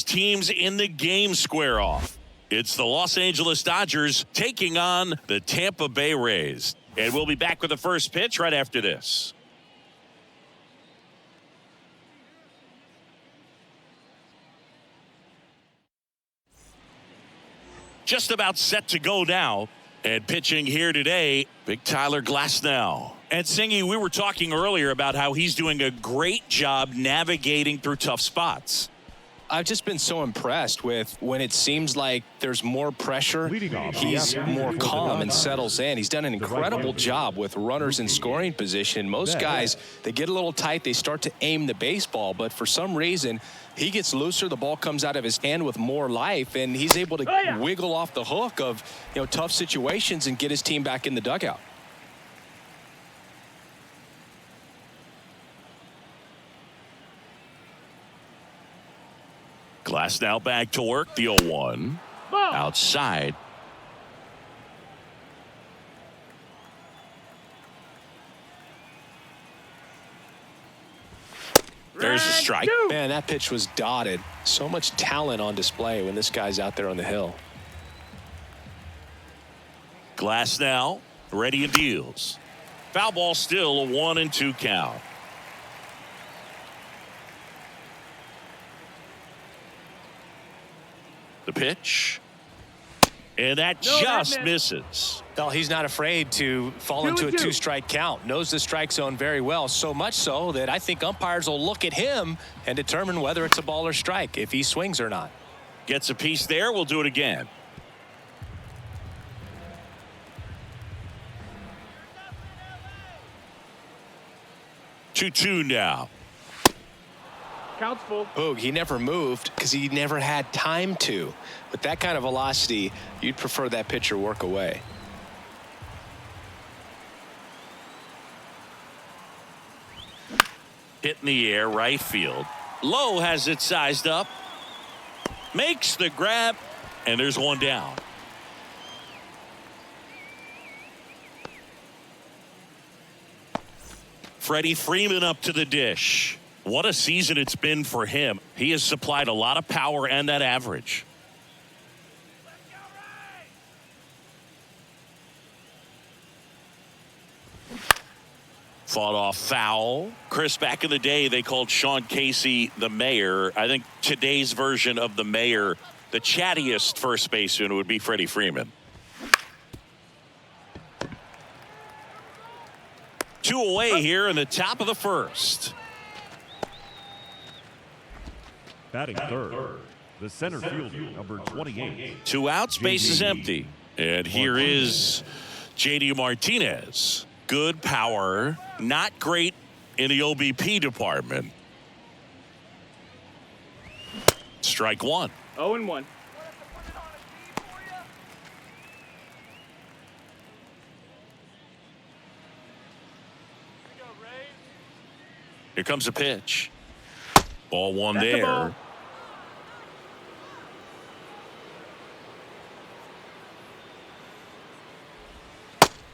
Teams in the game square off. It's the Los Angeles Dodgers taking on the Tampa Bay Rays. And we'll be back with the first pitch right after this. Just about set to go now. And pitching here today, Big Tyler Glasnow. And Singy, we were talking earlier about how he's doing a great job navigating through tough spots. I've just been so impressed with when it seems like there's more pressure, he's more calm and settles in. He's done an incredible job with runners in scoring position. Most guys, they get a little tight, they start to aim the baseball, but for some reason, he gets looser, the ball comes out of his hand with more life, and he's able to wiggle off the hook of tough situations and get his team back in the dugout. Glasnow back to work. The 0-1. Outside. There's a strike. Man, that pitch was dotted. So much talent on display when this guy's out there on the hill. Glasnow ready and deals. Foul ball, still a 1-2 count. The pitch. And that just misses. Well, he's not afraid to fall into a two-strike count. Knows the strike zone very well, so much so that I think umpires will look at him and determine whether it's a ball or strike, if he swings or not. Gets a piece there. We'll do it again. Two now. Counts full. Boog, he never moved because he never had time to. With that kind of velocity, you'd prefer that pitcher work away. Hit in the air, right field. Lowe has it sized up. Makes the grab, and there's one down. Freddie Freeman up to the dish. What a season it's been for him. He has supplied a lot of power and that average. Fought off foul. Chris, back in the day, they called Sean Casey the mayor. I think today's version of the mayor, the chattiest first baseman, would be Freddie Freeman. 2 away here in the top of the first. Batting third, the center fielder, number 28. 2 outs, base is empty. And here is JD Martinez. Good power, not great in the OBP department. Strike 1. 0-1. Here comes a pitch. Ball 1 That's there. the ball.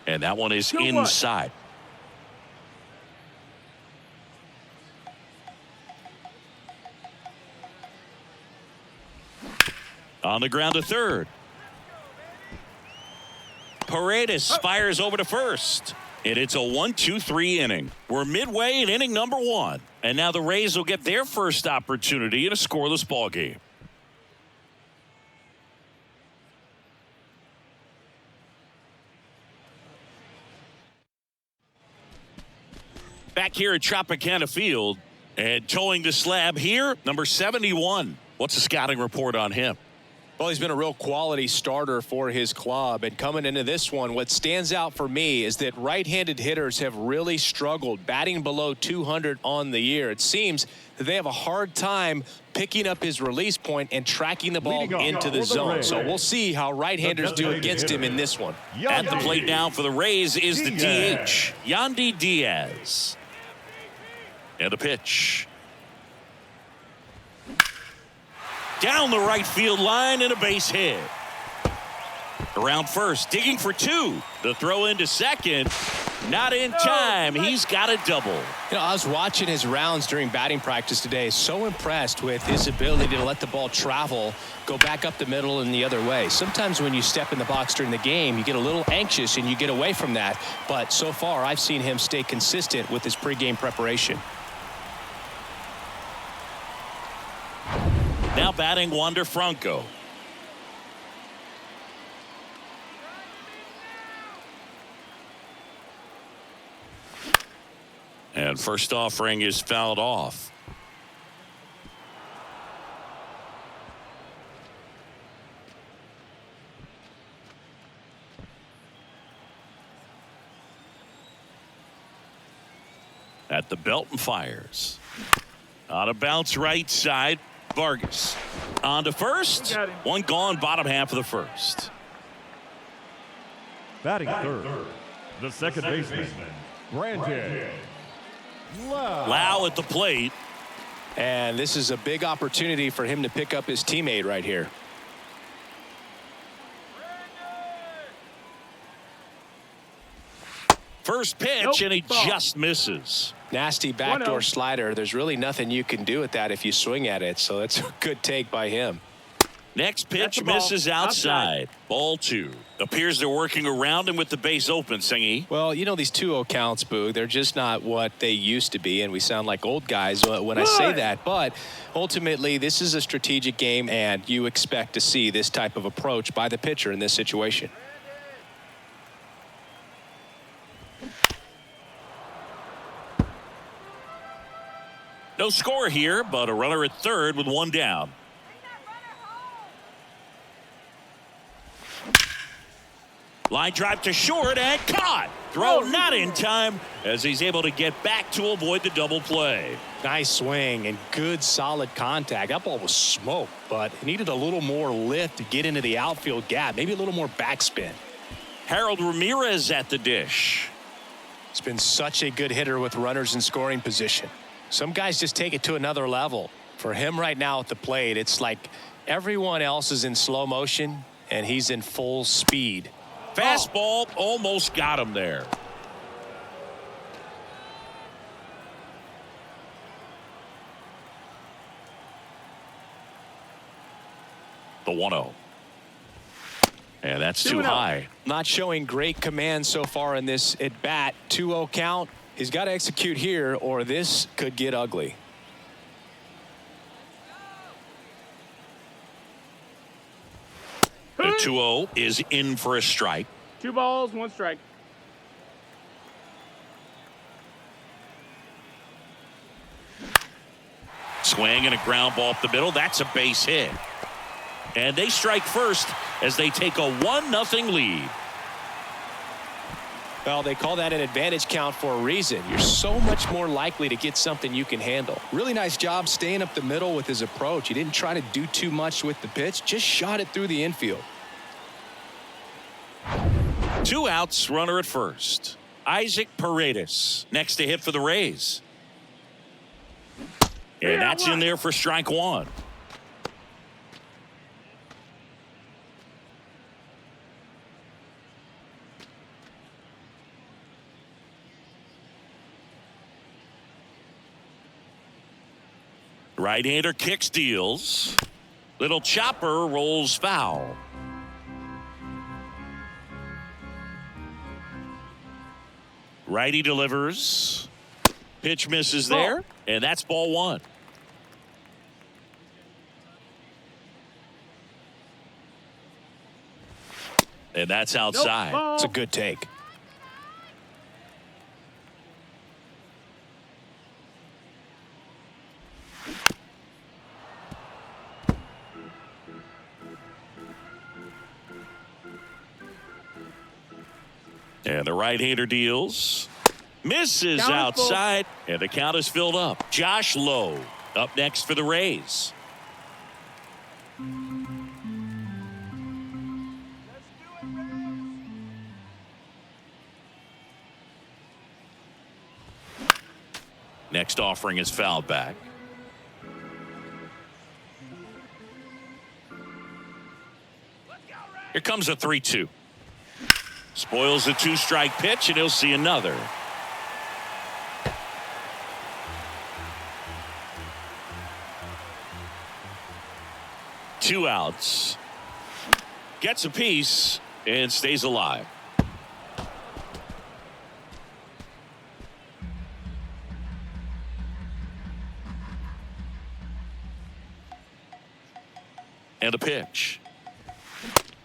And that one is inside. On the ground to third. Paredes fires over to first. And it's a 1-2-3 inning. We're midway in inning number 1. And now the Rays will get their first opportunity in a scoreless ball game. Back here at Tropicana Field, and towing the slab here, number 71. What's the scouting report on him? Well, he's been a real quality starter for his club. And coming into this one, what stands out for me is that right-handed hitters have really struggled, batting below 200 on the year. It seems that they have a hard time picking up his release point and tracking the ball into the zone. So we'll see how right-handers do against him in this one. At the plate now for the Rays is the DH, Yandy Diaz. And the pitch. Down the right field line and a base hit. Around first, digging for 2. The throw into second. Not in time. He's got a double. You know, I was watching his rounds during batting practice today. So impressed with his ability to let the ball travel, go back up the middle and the other way. Sometimes when you step in the box during the game, you get a little anxious and you get away from that. But so far, I've seen him stay consistent with his pregame preparation. Now batting Wander Franco. And first offering is fouled off. At the belt and fires. On a bounce right side. Vargas on to first. One gone, bottom half of the first. Batting third, the second baseman, Brandon Lau at the plate. And this is a big opportunity for him to pick up his teammate right here. First pitch, and he just misses. Nasty backdoor slider. There's really nothing you can do with that if you swing at it. So that's a good take by him. Next pitch misses outside. Ball 2. Appears they're working around him with the base open, Singy. Well, you know, these 2-0 counts, Boog, they're just not what they used to be, and we sound like old guys when I say that. But ultimately, this is a strategic game, and you expect to see this type of approach by the pitcher in this situation. No score here, but a runner at third with one down. Line drive to short and caught. Throw not in time as he's able to get back to avoid the double play. Nice swing and good solid contact. That ball was smoked, but it needed a little more lift to get into the outfield gap. Maybe a little more backspin. Harold Ramirez at the dish. He's been such a good hitter with runners in scoring position. Some guys just take it to another level. For him right now at the plate, it's like everyone else is in slow motion and he's in full speed. Fastball almost got him there. The 1-0. And that's too high. Not showing great command so far in this at bat. 2-0 count. He's got to execute here or this could get ugly. The 2-0 is in for a strike. 2 balls, 1 strike. Swing and a ground ball up the middle. That's a base hit. And they strike first as they take a 1-0 lead. Well, they call that an advantage count for a reason. You're so much more likely to get something you can handle. Really nice job staying up the middle with his approach. He didn't try to do too much with the pitch, just shot it through the infield. 2 outs, runner at first. Isaac Paredes next to hit for the Rays. And that's in there for strike 1. Right-hander kicks, deals. Little chopper rolls foul. Righty delivers. Pitch misses there, and that's ball 1. And that's outside. It's a good take. And the right-hander deals. Misses outside. And the count is filled up. Josh Lowe up next for the Rays. Next offering is fouled back. Here comes a 3-2. Spoils the 2-strike pitch, and he'll see another. Two outs. Gets a piece and stays alive. And a pitch.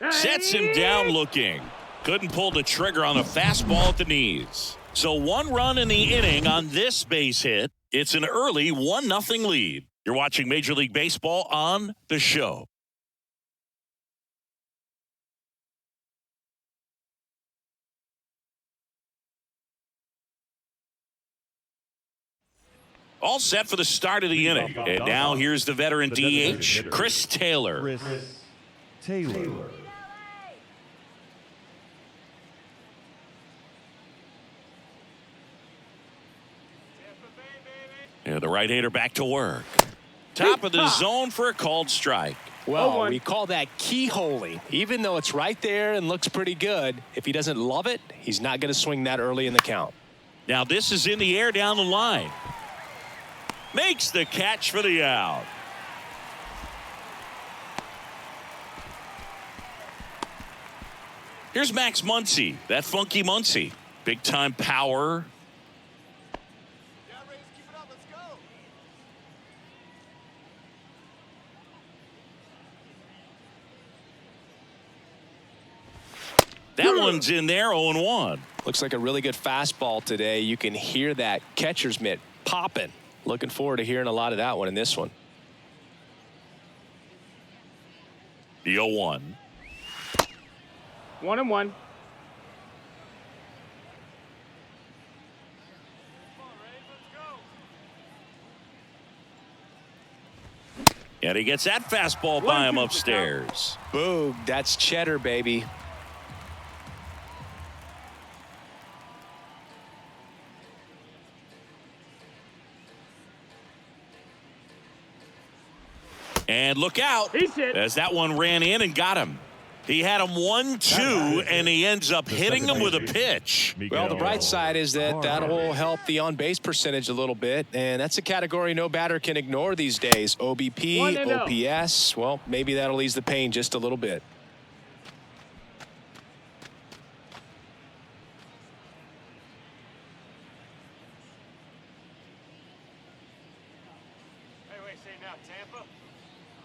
Sets him down looking. Couldn't pull the trigger on a fastball at the knees. So 1 run in the inning on this base hit. It's an early 1-0 lead. You're watching Major League Baseball on The Show. All set for the start of the inning. And now here's the veteran DH, Chris Taylor. Chris Taylor. And the right-hander back to work. Top of the zone for a called strike. Well, we call that keyholing. Even though it's right there and looks pretty good, if he doesn't love it, he's not going to swing that early in the count. Now this is in the air down the line. Makes the catch for the out. Here's Max Muncy, that funky Muncy. Big time power. That one's in there, 0-1. Looks like a really good fastball today. You can hear that catcher's mitt popping. Looking forward to hearing a lot of that one in this one. The 0-1. 1-1. And he gets that fastball by him upstairs. Boog, that's cheddar, baby. And look out, as that one ran in and got him. He had him 1-2, and he ends up hitting him with a pitch. Well, the bright side is that that'll help the on-base percentage a little bit, and that's a category no batter can ignore these days. OBP, OPS, well, maybe that'll ease the pain just a little bit.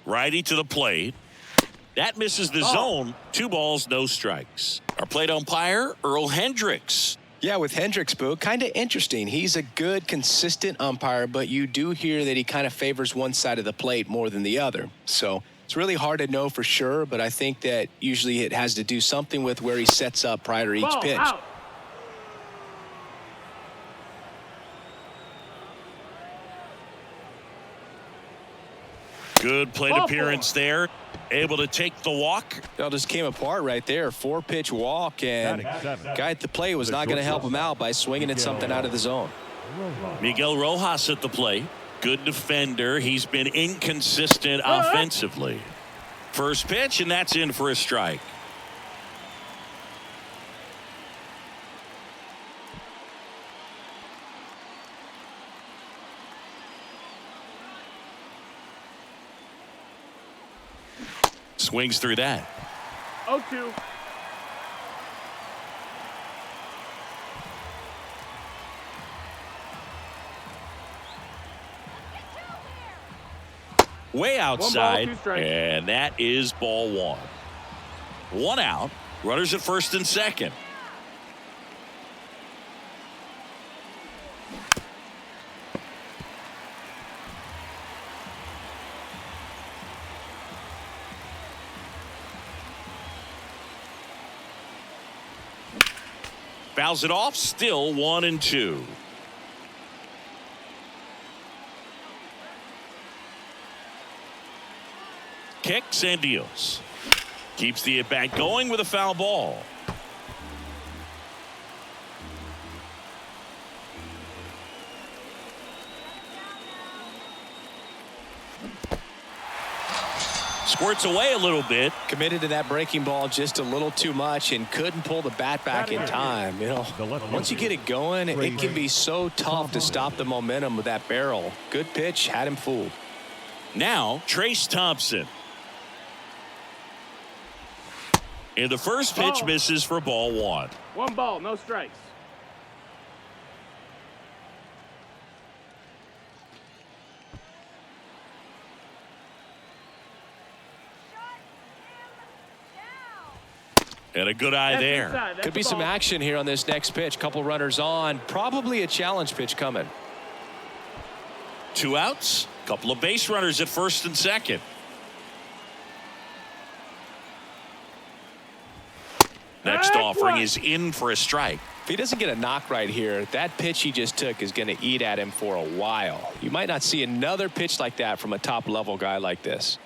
Righty to the plate. That misses the zone. 2 balls, no strikes. Our plate umpire, Earl Hendricks. Yeah, with Hendricks, Boo, kind of interesting. He's a good, consistent umpire, but you do hear that he kind of favors one side of the plate more than the other. So it's really hard to know for sure, but I think that usually it has to do something with where he sets up prior to each pitch. Out. Good plate appearance there. Able to take the walk. That just came apart right there. 4-pitch walk, and guy at the plate was not going to help him out by swinging at something out of the zone. Miguel Rojas at the plate. Good defender. He's been inconsistent offensively. First pitch, and that's in for a strike. Swings through that. 0-2. Way outside, 1 ball, 2 strikes. And that is ball 1. 1 out. Runners at first and second. Fouls it off, still 1-2. Kicks and deals. Keeps the at-bat going with a foul ball. Squirts away a little bit. Committed to that breaking ball just a little too much and couldn't pull the bat back in time. You know, once you get it going, it can be so tough to stop the momentum of that barrel. Good pitch, had him fooled. Now, Trace Thompson. And the first pitch misses for ball one. 1 ball, no strikes. And a good eye there. Could be some action here on this next pitch. Couple runners on. Probably a challenge pitch coming. 2 outs. Couple of base runners at first and second. Next offering is in for a strike. If he doesn't get a knock right here, that pitch he just took is going to eat at him for a while. You might not see another pitch like that from a top level guy like this.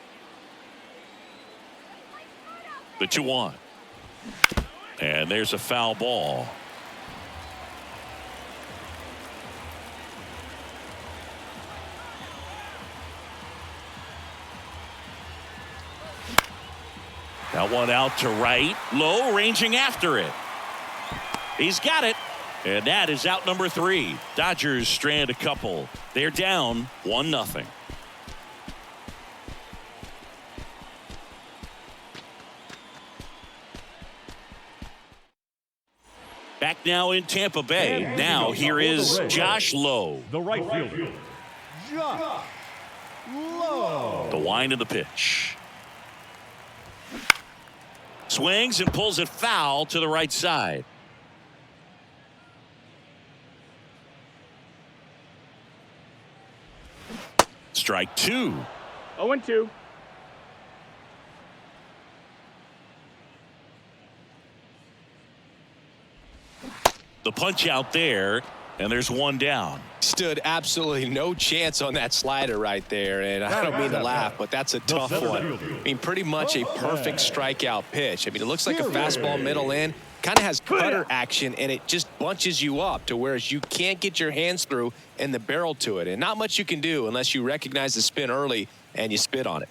The 2-1. And there's a foul ball. That one out to right. Low, ranging after it. He's got it. And that is out number 3. Dodgers strand a couple. They're down 1-0. Back now in Tampa Bay. Now here is Josh Lowe. The right fielder, Josh Lowe. The wind of the pitch. Swings and pulls it foul to the right side. Strike 2. 0-2. The punch out there, and there's 1 down. Stood absolutely no chance on that slider right there, and I don't mean to laugh, but that's a tough one. I mean, pretty much a perfect strikeout pitch. I mean, it looks like a fastball middle in, kind of has cutter action, and it just bunches you up to whereas you can't get your hands through and the barrel to it, and not much you can do unless you recognize the spin early and you spit on it.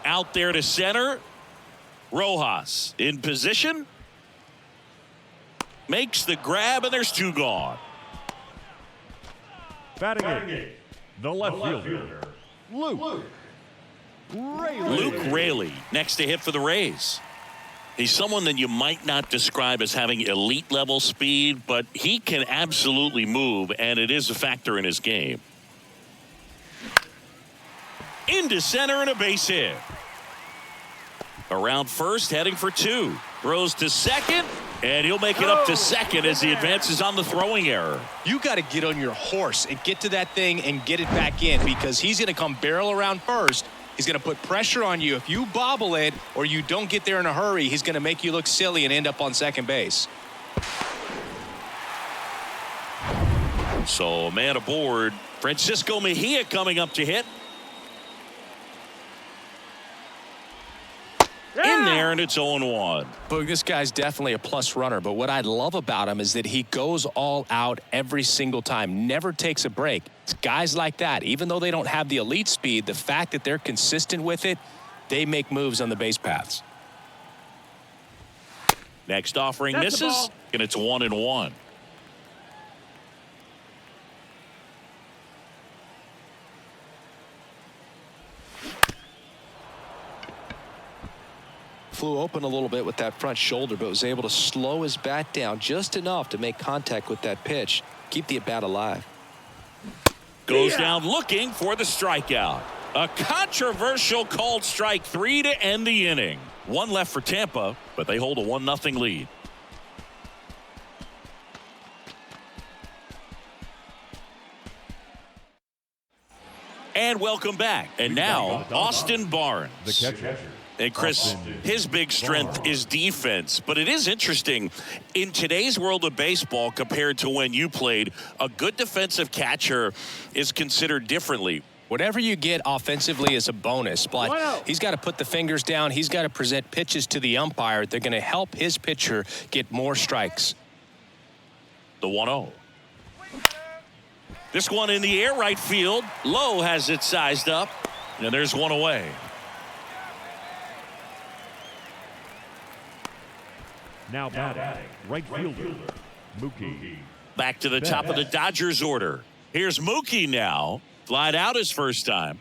Out there to center. Rojas in position. Makes the grab, and there's 2 gone. Batting eighth, the left fielder, Luke Raley. Luke Raley next to hit for the Rays. He's someone that you might not describe as having elite level speed, but he can absolutely move, and it is a factor in his game. Into center and a base hit. Around first, heading for 2. Throws to second, and he'll make it up to second as he advances on the throwing error. You got to get on your horse and get to that thing and get it back in, because he's going to come barrel around first. He's going to put pressure on you. If you bobble it or you don't get there in a hurry, he's going to make you look silly and end up on second base. So a man aboard. Francisco Mejia coming up to hit. In there, and it's 0-1. Boog, this guy's definitely a plus runner, but what I love about him is that he goes all out every single time, never takes a break. It's guys like that, even though they don't have the elite speed, the fact that they're consistent with it, they make moves on the base paths. Next offering misses, and it's 1-1. Flew open a little bit with that front shoulder, but was able to slow his bat down just enough to make contact with that pitch, keep the at-bat alive. Goes down looking for the strikeout. A controversial called strike 3 to end the inning. 1 left for Tampa, but they hold a 1-0 lead. And welcome back. And now, Austin Barnes. The catcher. And Chris, his big strength is defense, but it is interesting in today's world of baseball compared to when you played, a good defensive catcher is considered differently. Whatever you get offensively is a bonus, but 1-0. he's got to put the fingers down. He's got to present pitches to the umpire. They're going to help his pitcher get more strikes. The 1-0. This one in the air right field. Lowe has it sized up, and there's one away. Now batting, right fielder, Mookie. Back to the top of the Dodgers order. Here's Mookie now. Flied out his first time.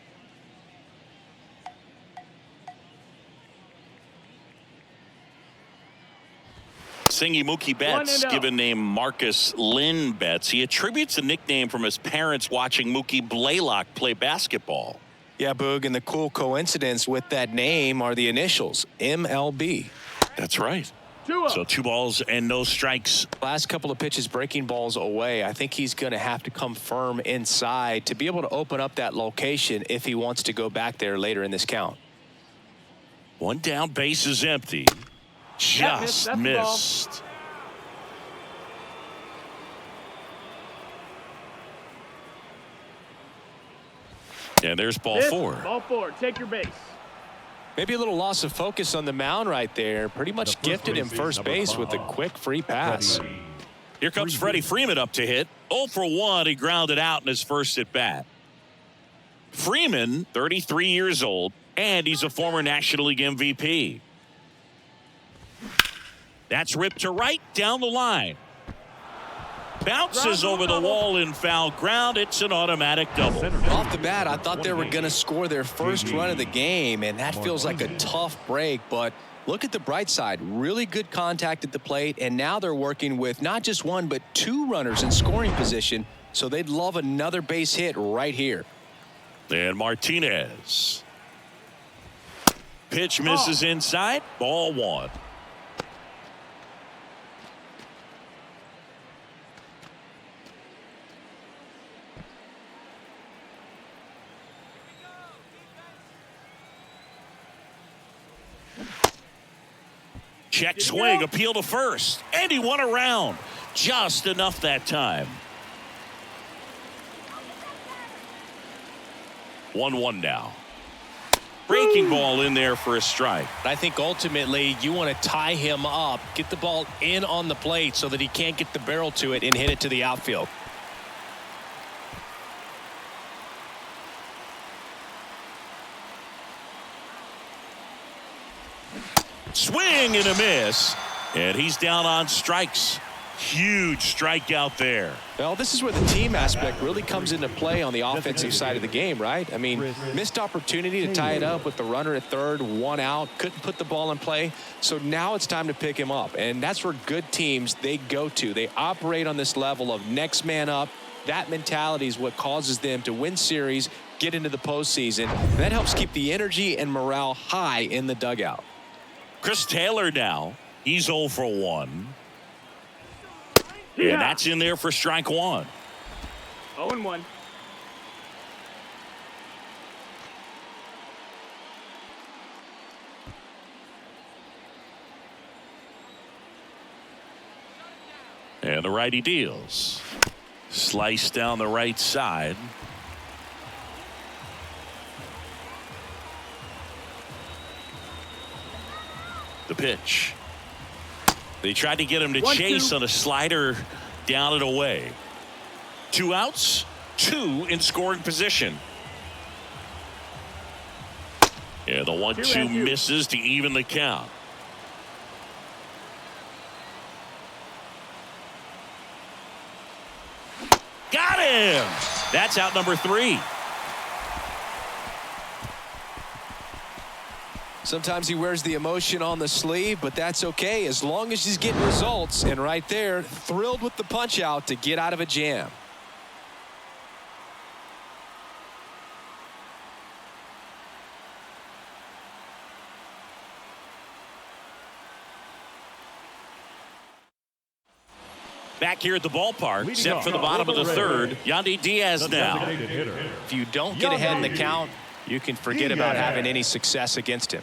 Singy Mookie Betts, given name Marcus Lynn Betts. He attributes a nickname from his parents watching Mookie Blaylock play basketball. Yeah, Boog, and the cool coincidence with that name are the initials, MLB. That's right. 2-0. So 2 balls and no strikes. Last couple of pitches breaking balls away. I think he's going to have to come firm inside to be able to open up that location if he wants to go back there later in this count. 1 down, base is empty. Just That's missed. And there's ball 4. Ball 4. Take your base. Maybe a little loss of focus on the mound right there. Pretty much gifted him first base with a quick free pass. Here comes Freddie Freeman up to hit. 0 for 1. He grounded out in his first at bat. Freeman, 33 years old, and he's a former National League MVP. That's ripped to right down the line. Bounces over the wall in foul ground. It's an automatic double. Off the bat, I thought they were going to score their first run of the game, and that feels like a tough break. But look at the bright side. Really good contact at the plate, and now they're working with not just 1 but 2 runners in scoring position, so they'd love another base hit right here. And Martinez. Pitch misses inside. Ball 1. Check swing, appeal to first, and he won around. Just enough that time. 1-1 now. Breaking ball in there for a strike. I think ultimately you want to tie him up, get the ball in on the plate so that he can't get the barrel to it and hit it to the outfield. Swing and a miss, and he's down on strikes. Huge strikeout there. Well, this is where the team aspect really comes into play on the offensive side of the game, right? I mean, missed opportunity to tie it up with the runner at third, 1 out, couldn't put the ball in play. So now it's time to pick him up, and that's where good teams, they go to. They operate on this level of next man up. That mentality is what causes them to win series, get into the postseason. And that helps keep the energy and morale high in the dugout. Chris Taylor now. He's 0 for 1. And that's in there for strike 1. 0-1. And the righty deals. Slice down the right side. The pitch. They tried to get him to 1-2. chase on a slider down and away. 2 outs, 2 in scoring position. Yeah, the 1-2 misses to even the count. Got him! That's out number 3. Sometimes he wears the emotion on the sleeve, but that's okay as long as he's getting results. And right there, thrilled with the punch out to get out of a jam. Back here at the ballpark, set for the bottom of the third. Yandy Diaz now. If you don't get ahead in the count, you can forget about having any success against him.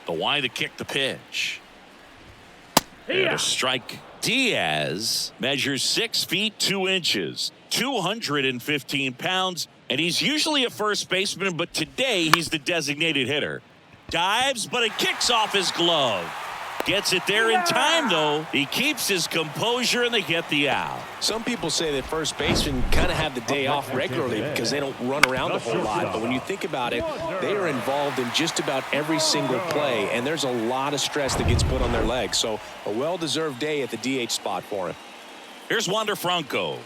The wide to kick the pitch. And a strike. Diaz measures 6 feet 2 inches, 215 pounds, And he's usually a first baseman, but today he's the designated hitter. Dives, but it kicks off his glove. Gets it there in time, though. He keeps his composure, and they get the out. Some people say that first basemen kind of have the day off regularly because they don't run around a whole lot. But when you think about it, they are involved in just about every single play, and there's a lot of stress that gets put on their legs. So a well-deserved day at the DH spot for him. Here's Wander Franco.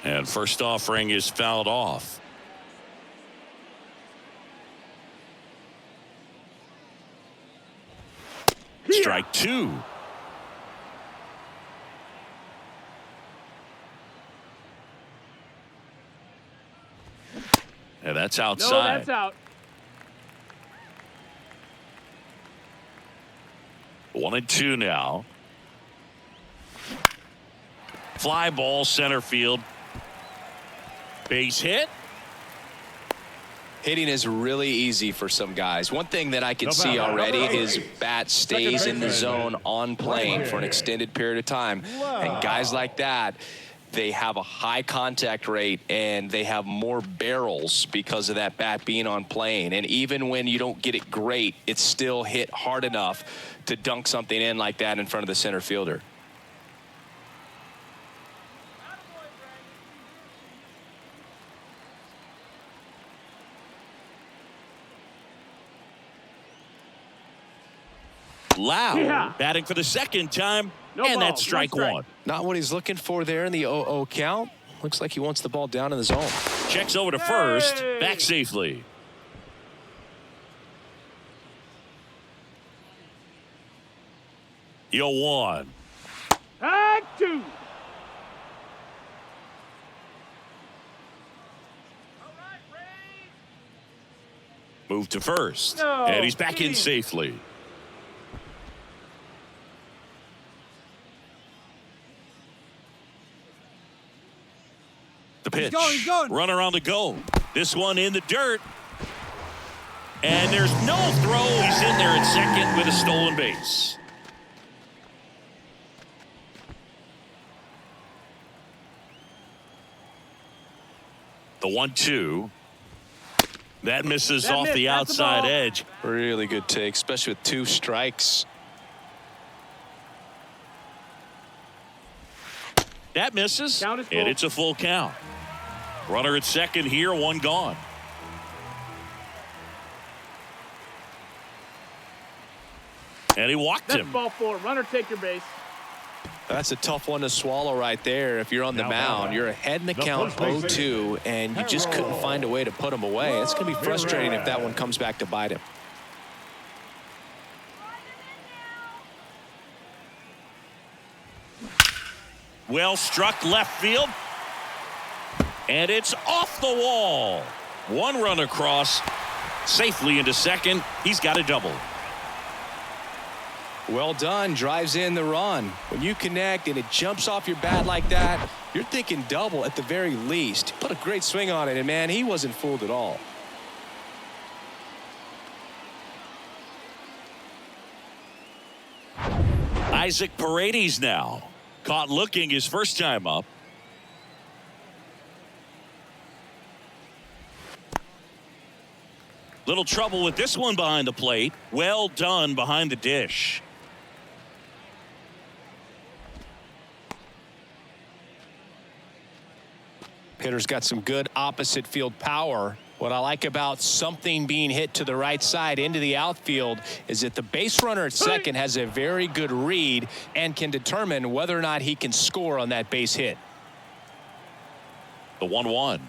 And first offering is fouled off. Strike two. And that's outside. No, that's out. 1-2 now. Fly ball center field. Base hit. Hitting is really easy for some guys. One thing that I can see already is bat stays in the zone on plane for an extended period of time. And guys like that, they have a high contact rate and they have more barrels because of that bat being on plane. And even when you don't get it great, it's still hit hard enough to dunk something in like that in front of the center fielder. Loud batting for the second time, and that's strike one. Not what he's looking for there in the 0-0 count. Looks like he wants the ball down in the zone. Checks over to first, back safely. Yo one. Back two. Move to first, and he's back in safely. The pitch. He's going. Runner on the go. This one in the dirt. And there's no throw. He's in there at second with a stolen base. The 1-2. That misses off the outside edge. Really good take, especially with two strikes. That misses, Count is full. and it's a full count. Runner at second here, one gone. And he walked That's him. ball four. Runner, take your base. That's a tough one to swallow right there. If you're on the mound, you're ahead in the count 0-2, and you just couldn't find a way to put him away. It's going to be frustrating if that one comes back to bite him. Well struck left field. And it's off the wall. One run across, safely into second. He's got a double. Well done, drives in the run. When you connect and it jumps off your bat like that, you're thinking double at the very least. Put a great swing on it, and man, he wasn't fooled at all. Isaac Paredes now. Caught looking his first time up. Little trouble with this one behind the plate. Well done behind the dish. Hitter's got some good opposite field power. What I like about something being hit to the right side into the outfield is that the base runner at second has a very good read and can determine whether or not he can score on that base hit. The 1-1.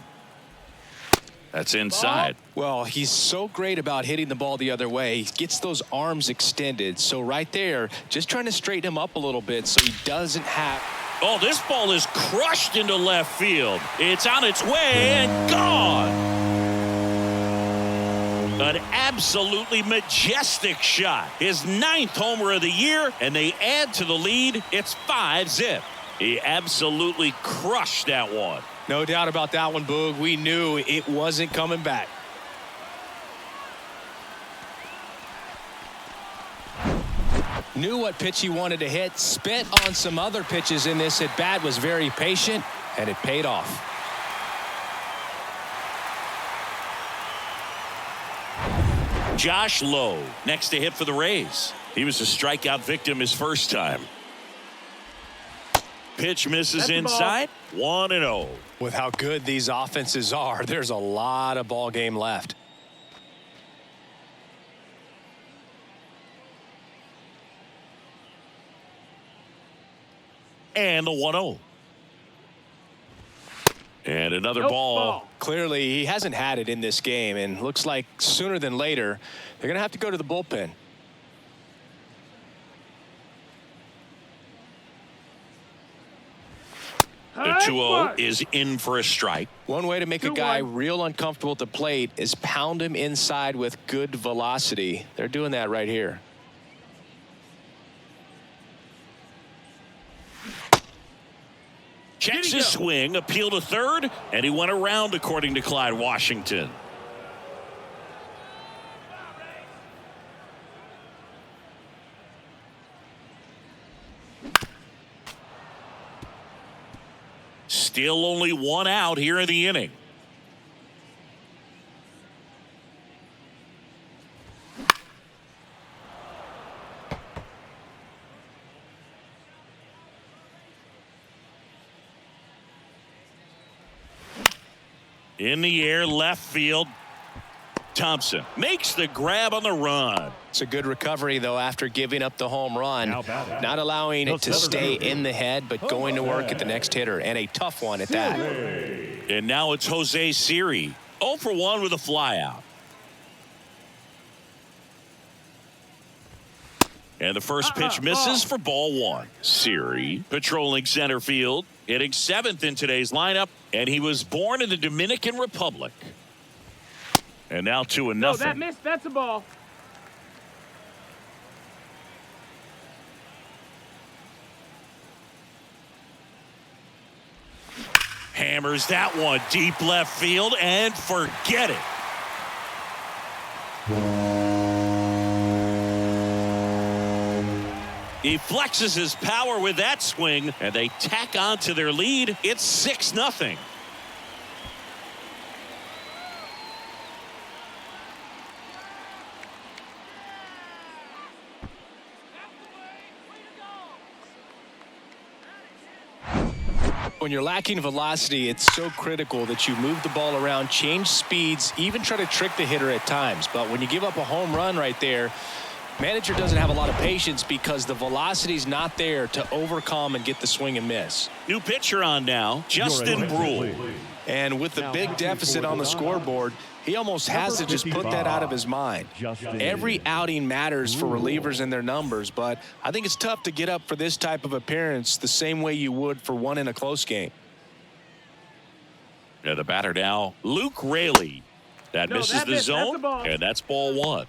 That's inside. Well, he's so great about hitting the ball the other way. He gets those arms extended. So right there, just trying to straighten him up a little bit so he doesn't have... Oh, this ball is crushed into left field. It's on its way and gone. An absolutely majestic shot. His 9th homer of the year, and they add to the lead. It's 5-zip. He absolutely crushed that one. No doubt about that one, Boog. We knew it wasn't coming back. Knew what pitch he wanted to hit. Spent on some other pitches in this at bat. Was very patient, and it paid off. Josh Lowe next to hit for the Rays. He was a strikeout victim his first time. Pitch misses inside. 1-0. With how good these offenses are, there's a lot of ball game left. And the 1-0. And another ball. Clearly, he hasn't had it in this game, and looks like sooner than later, they're going to have to go to the bullpen. The 2-0 is in for a strike. One way to make a guy real uncomfortable at the plate is pound him inside with good velocity. They're doing that right here. Checks his swing, appeal to third, and he went around according to Clyde Washington. Still only one out here in the inning. In the air, left field. Thompson makes the grab on the run. It's a good recovery, though, after giving up the home run. Not allowing it to stay in the head, but going to work at the next hitter, and a tough one at that. And now it's Jose Siri. 0 for 1 with a flyout. And the first pitch misses for ball 1. Siri patrolling center field, hitting 7th in today's lineup, and he was born in the Dominican Republic. And now 2-0. No, that missed. That's a ball. Hammers that one deep left field and forget it. He flexes his power with that swing, and they tack on to their lead. It's 6-0. When you're lacking velocity, it's so critical that you move the ball around, change speeds, even try to trick the hitter at times. But when you give up a home run right there, manager doesn't have a lot of patience because the velocity's not there to overcome and get the swing and miss. New pitcher on now, Justin Brule. And with the big deficit on the scoreboard, he almost has to just put that out of his mind. Every outing matters for relievers and their numbers, but I think it's tough to get up for this type of appearance the same way you would for one in a close game. Yeah, the batter now, Luke Raley. That misses the zone, and that's ball 1.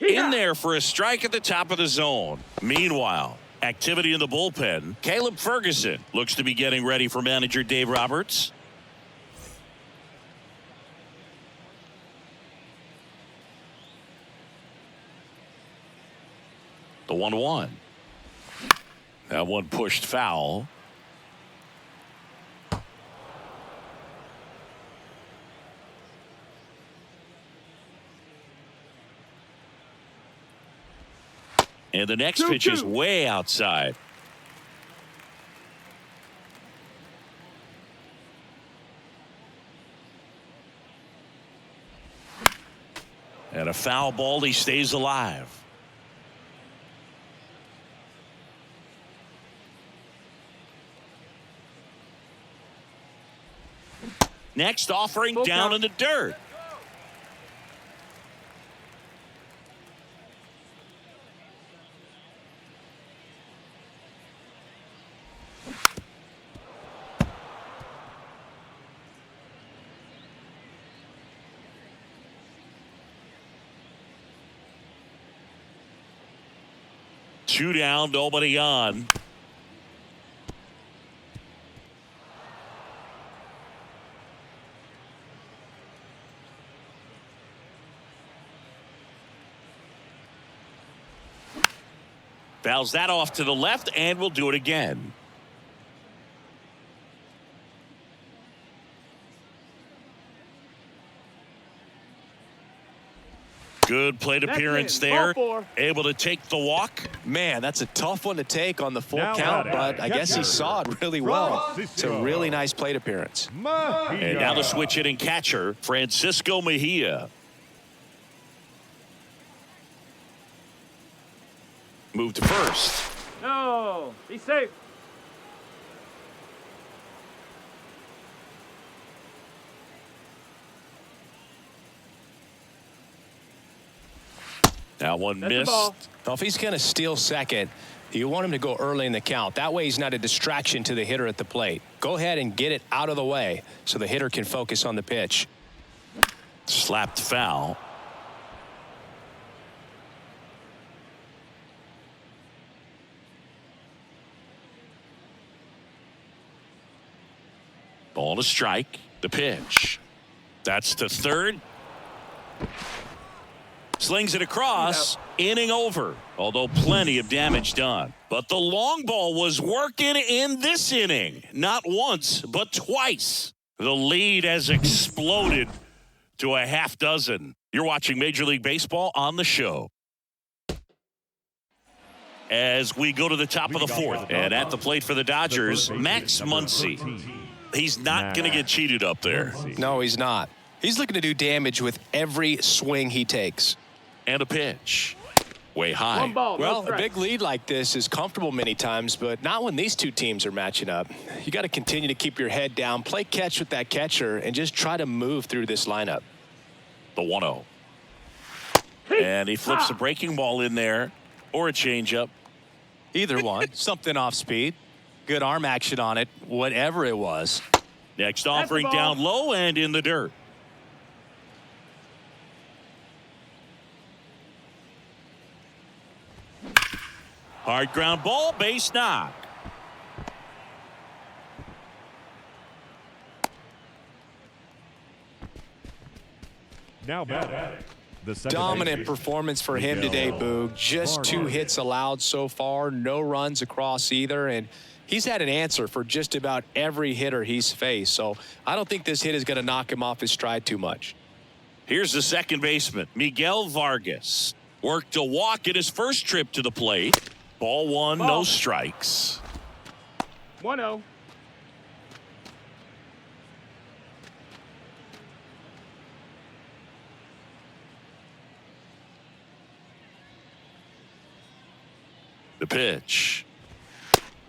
In there for a strike at the top of the zone. Meanwhile, activity in the bullpen. Caleb Ferguson looks to be getting ready for manager Dave Roberts. The 1-1. That one pushed foul. And the next pitch is way outside. And a foul ball, he stays alive. Next offering down in the dirt. Two down, nobody on. Fouls that off to the left, and we'll do it again. Good plate appearance there. Able to take the walk. Man, that's a tough one to take on the full Now count, batting, but I guess he saw it really well. It's a really nice plate appearance. And now the switch hitting catcher, Francisco Mejia. Move to first. No, be safe. That one That's the missed. ball. Well, if he's going to steal second, you want him to go early in the count. That way he's not a distraction to the hitter at the plate. Go ahead and get it out of the way so the hitter can focus on the pitch. Slapped foul. Ball to strike. The pitch. That's to third. Slings it across. Inning over. Although plenty of damage done. But the long ball was working in this inning. Not once, but twice. The lead has exploded to a half dozen. You're watching Major League Baseball on the show. As we go to the top of the fourth. And at the plate for the Dodgers, Max Muncy. He's not going to get cheated up there. No, he's not. He's looking to do damage with every swing he takes. And a pitch. Way high. One ball, Well, no a strikes. big lead like this is comfortable many times, but not when these two teams are matching up. You got to continue to keep your head down, play catch with that catcher, and just try to move through this lineup. The 1-0. And he flips a breaking ball in there. Or a changeup. Either one. Something off speed. Good arm action on it. Whatever it was. Next offering down low and in the dirt. Hard ground ball, base knock. Now batting. The second Dominant baseman, performance for him today, Boog. Just 2 hits allowed so far, no runs across either, and he's had an answer for just about every hitter he's faced. So I don't think this hit is going to knock him off his stride too much. Here's the second baseman, Miguel Vargas. Worked a walk at his first trip to the plate. Ball one, no strikes. 1-0. The pitch.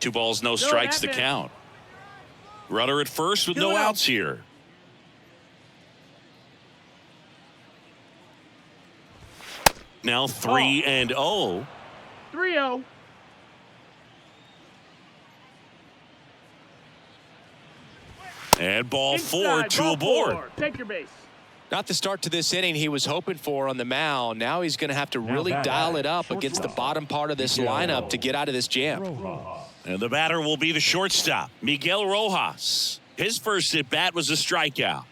2 balls, no strikes to count. Runner at first with no outs here. Now 3-0. 3-0. And ball Inside, 4, 2 ball aboard. 4. Take your base. Not the start to this inning he was hoping for on the mound. Now he's going to have to really dial it up against the bottom part of this lineup to get out of this jam. And the batter will be the shortstop, Miguel Rojas. His first at bat was a strikeout.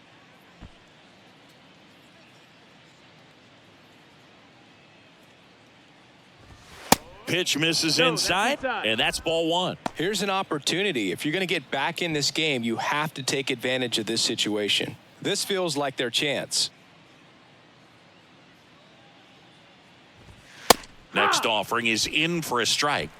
Pitch misses inside, and that's ball 1. Here's an opportunity. If you're going to get back in this game, you have to take advantage of this situation. This feels like their chance. Next offering is in for a strike.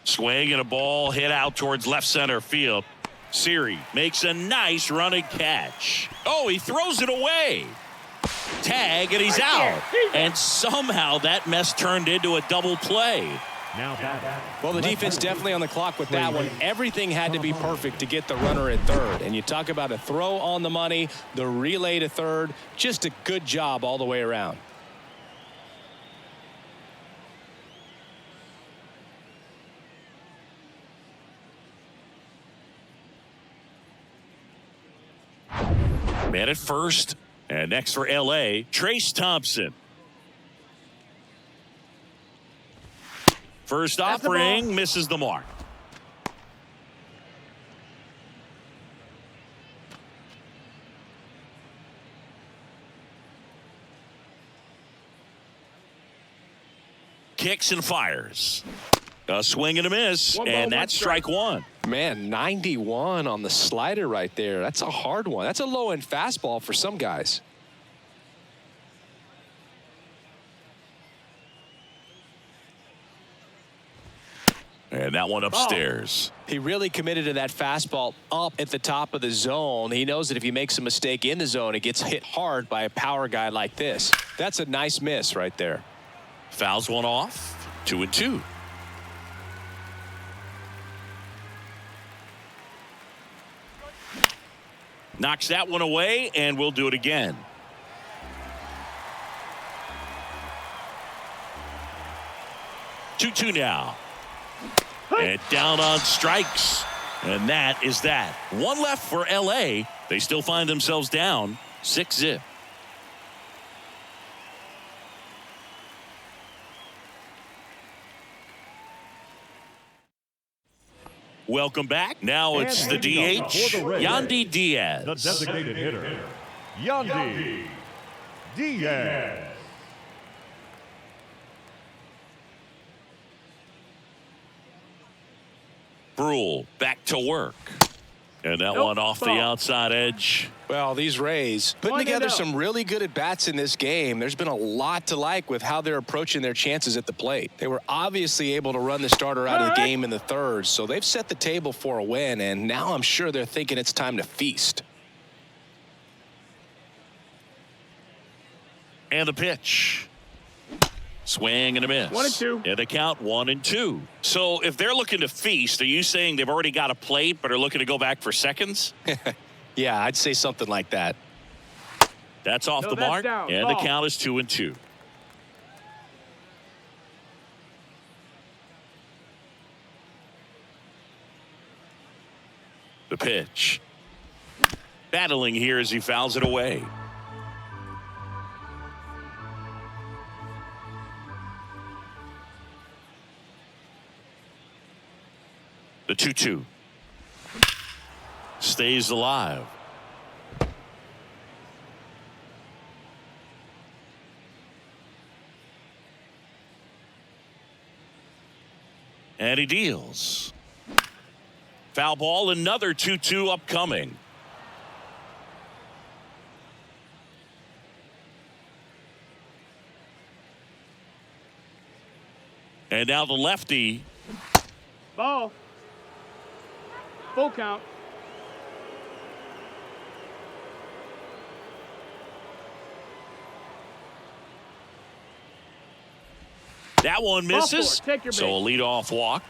Swing and a ball hit out towards left center field. Siri makes a nice running catch. Oh, he throws it away. Tag, and he's out. And somehow that mess turned into a double play. Now batting. Well, the defense definitely on the clock with that one. Everything had to be perfect to get the runner at third. And you talk about a throw on the money, the relay to third, just a good job all the way around. Man at first. And next for L.A., Trace Thompson. First offering misses the mark. kicks and fires. A swing and a miss, One ball, and one that's strike one. Man, 91 on the slider right there. That's a hard one. That's a low-end fastball for some guys. And that one upstairs. He really committed to that fastball up at the top of the zone. He knows that if he makes a mistake in the zone, it gets hit hard by a power guy like this. That's a nice miss right there. Fouls one off. 2-2. Knocks that one away, and we'll do it again. Two now. And down on strikes. And that is that. One left for LA. They still find themselves down 6-0. Welcome back. Now it's the DH, Yandy the Diaz. designated hitter, Yandy Diaz. Brule back to work. And that one off the outside edge. Well, these Rays putting together some really good at-bats in this game. There's been a lot to like with how they're approaching their chances at the plate. They were obviously able to run the starter out of the game in the third, so they've set the table for a win, and now I'm sure they're thinking it's time to feast. And a pitch. Swing and a miss. 1-2. And the count 1-2. So if they're looking to feast, are you saying they've already got a plate but are looking to go back for seconds? Yeah, I'd say something like that. That's off the mark. Down. And the count is 2-2. The pitch. Battling here as he fouls it away. The 2-2 stays alive. And he deals. Foul ball, another 2-2 upcoming. And now the lefty. Ball. Full count. That one misses. Take your so a leadoff walk.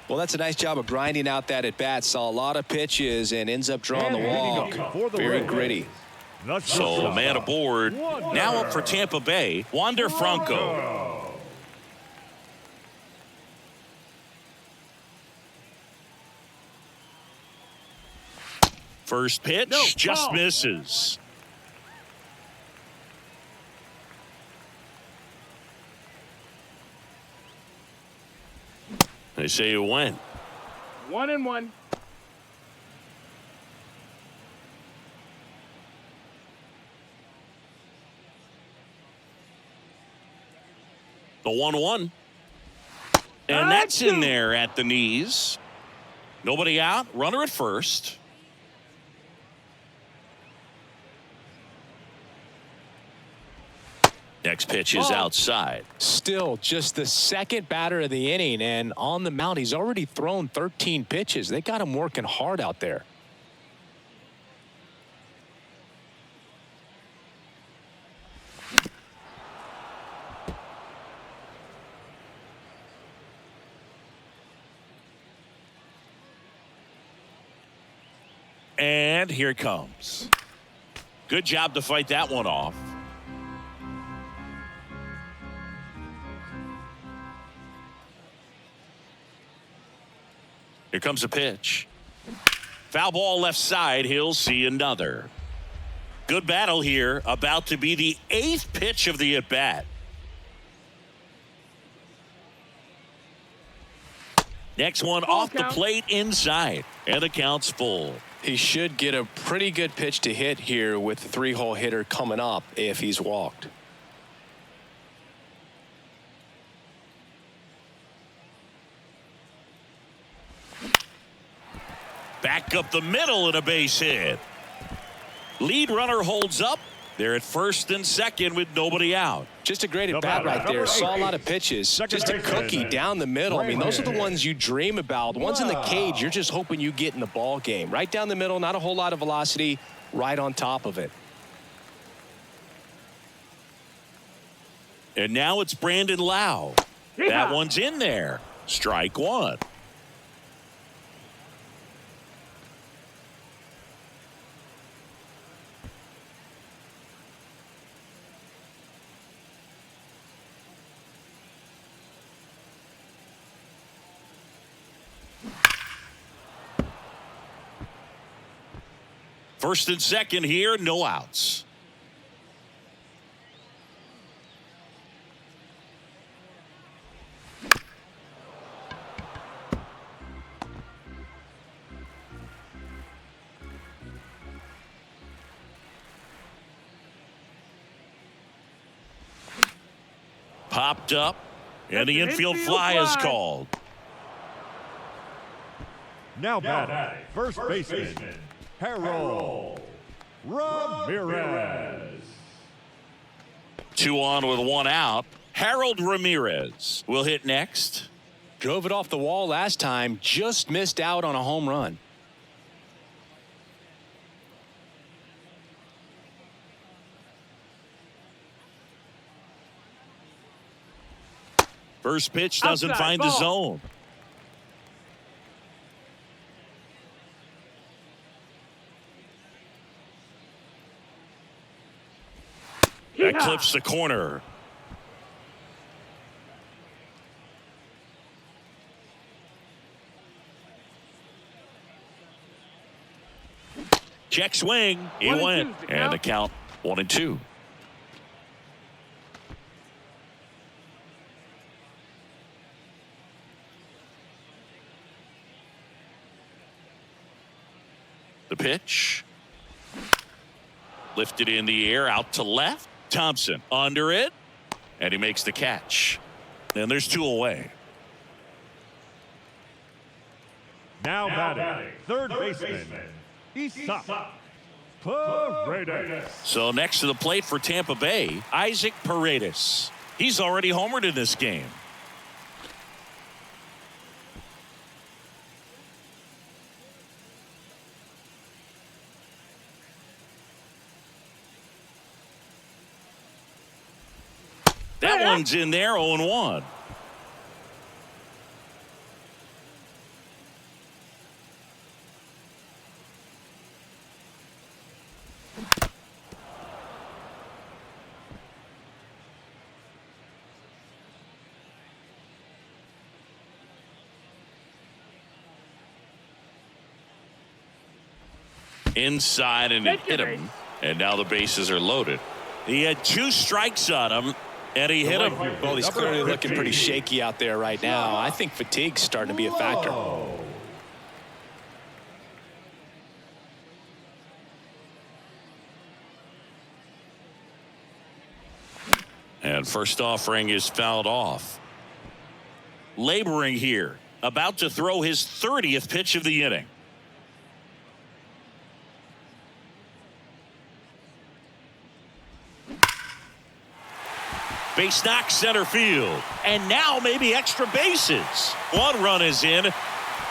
Well, that's a nice job of grinding out that at-bat. Saw a lot of pitches and ends up drawing the walk. Very gritty. So a man aboard. Now up for Tampa Bay, Wander Franco. First pitch, just misses. They say it went. 1-1. The 1-1. And that's in there at the knees. Nobody out. Runner at first. Next pitch is outside. Still just the second batter of the inning, and on the mound, he's already thrown 13 pitches. They got him working hard out there. And here it comes. Good job to fight that one off. Here comes a pitch. Foul ball left side. He'll see another. Good battle here. About to be the 8th pitch of the at-bat. Next one off the plate inside. And the count's full. He should get a pretty good pitch to hit here with the 3-hole hitter coming up if he's walked. back up the middle and a base hit. Lead runner holds up. They're at first and second with nobody out. Just a great at bat right there. Saw a lot of pitches. Just a cookie down the middle. I mean, those are the ones you dream about. The ones in the cage, you're just hoping you get in the ball game. Right down the middle, not a whole lot of velocity, right on top of it. And now it's Brandon Lau. That one's in there. Strike one. First and second here, no outs. Popped up, and the infield fly is called. Now batting, first baseman, Harold Ramirez. 2 on with 1 out. Harold Ramirez will hit next. Drove it off the wall last time, just missed out on a home run. First pitch doesn't Outside, find ball. the zone. That clips the corner. Check swing. He 1 and went. 2's the And count. the count 1-2. The pitch. Lifted in the air out to left. Thompson under it. And he makes the catch. And there's 2 away. Now batting, third baseman, Isaac Paredes. So next to the plate for Tampa Bay, Isaac Paredes. He's already homered in this game. That one's in there, 0-1. Inside, and it hit him. And now the bases are loaded. He had 2 strikes on him, and he hit him. Well, he's clearly looking pretty shaky out there right now. I think fatigue's starting to be a factor. And first offering is fouled off. Laboring here, about to throw his 30th pitch of the inning. Base knock center field. And now maybe extra bases. 1 run is in.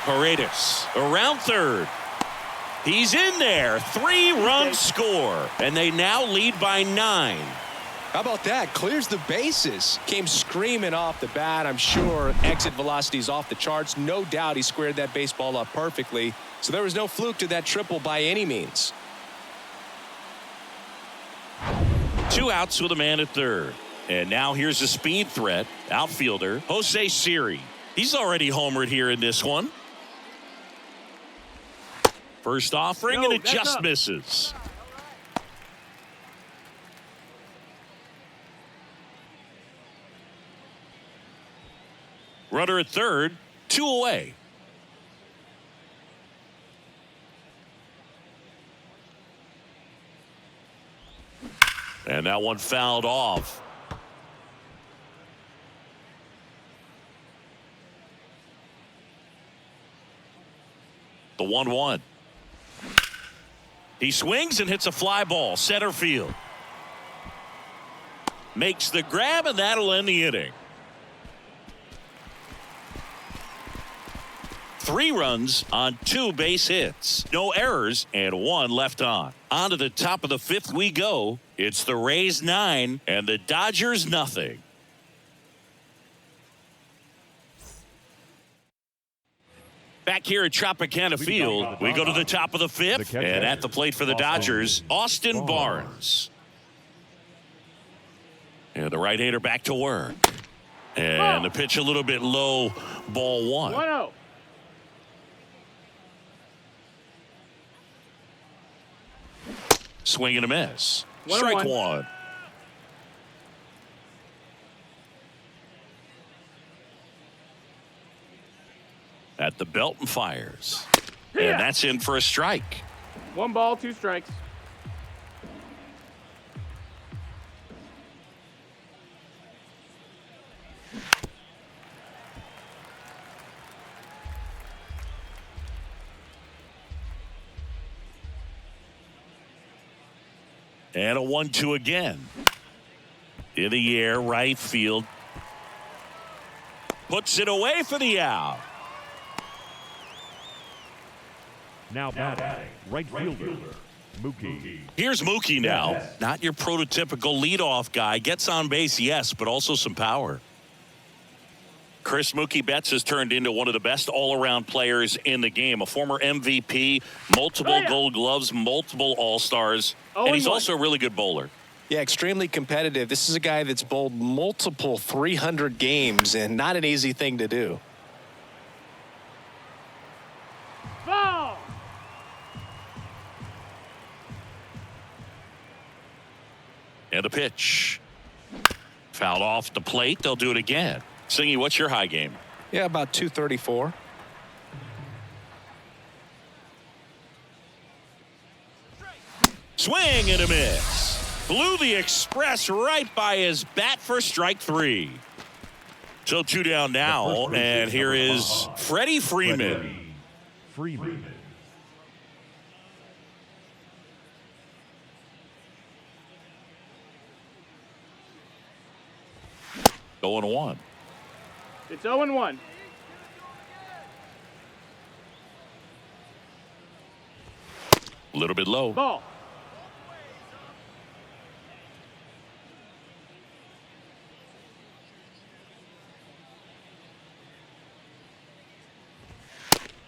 Paredes around third. He's in there. 3-run score. And they now lead by 9. How about that? Clears the bases. Came screaming off the bat. I'm sure exit velocity's off the charts. No doubt he squared that baseball up perfectly. So there was no fluke to that triple by any means. 2 outs with a man at third. And now here's a speed threat. Outfielder Jose Siri. He's already homered here in this one. First offering, and it just misses. Runner at third, 2 away. And that one fouled off. The 1-1. He swings and hits a fly ball, center field. Makes the grab, and that'll end the inning. 3 runs on 2 base hits. No errors and 1 left on. On to the top of the 5th we go. It's the Rays 9 and the Dodgers nothing. Back here at Tropicana Field, we go to the top of the 5th, and at the plate for the Dodgers, Austin Barnes. And the right-hander back to work. And the pitch a little bit low, ball 1. 1-0. Swing and a miss. 1-1. Strike 1. At the belt and fires. And that's in for a strike. 1 ball, 2 strikes. And a 1-2 again. In the air, right field. Puts it away for the out. Now batting, right fielder, Mookie. Here's Mookie now. Not your prototypical leadoff guy. Gets on base, yes, but also some power. Chris Mookie Betts has turned into one of the best all-around players in the game. A former MVP, multiple Gold Gloves, multiple All-Stars, and he's also a really good bowler. Yeah, extremely competitive. This is a guy that's bowled multiple 300 games, and not an easy thing to do. Ball. And the pitch. Fouled off the plate. They'll do it again. Singy, what's your high game? Yeah, about 234. Swing and a miss. Blew the express right by his bat for strike 3. So 2 down now, and here is Freddie Freeman. Freeman. 0-1. It's 0-1. A little bit low. Ball.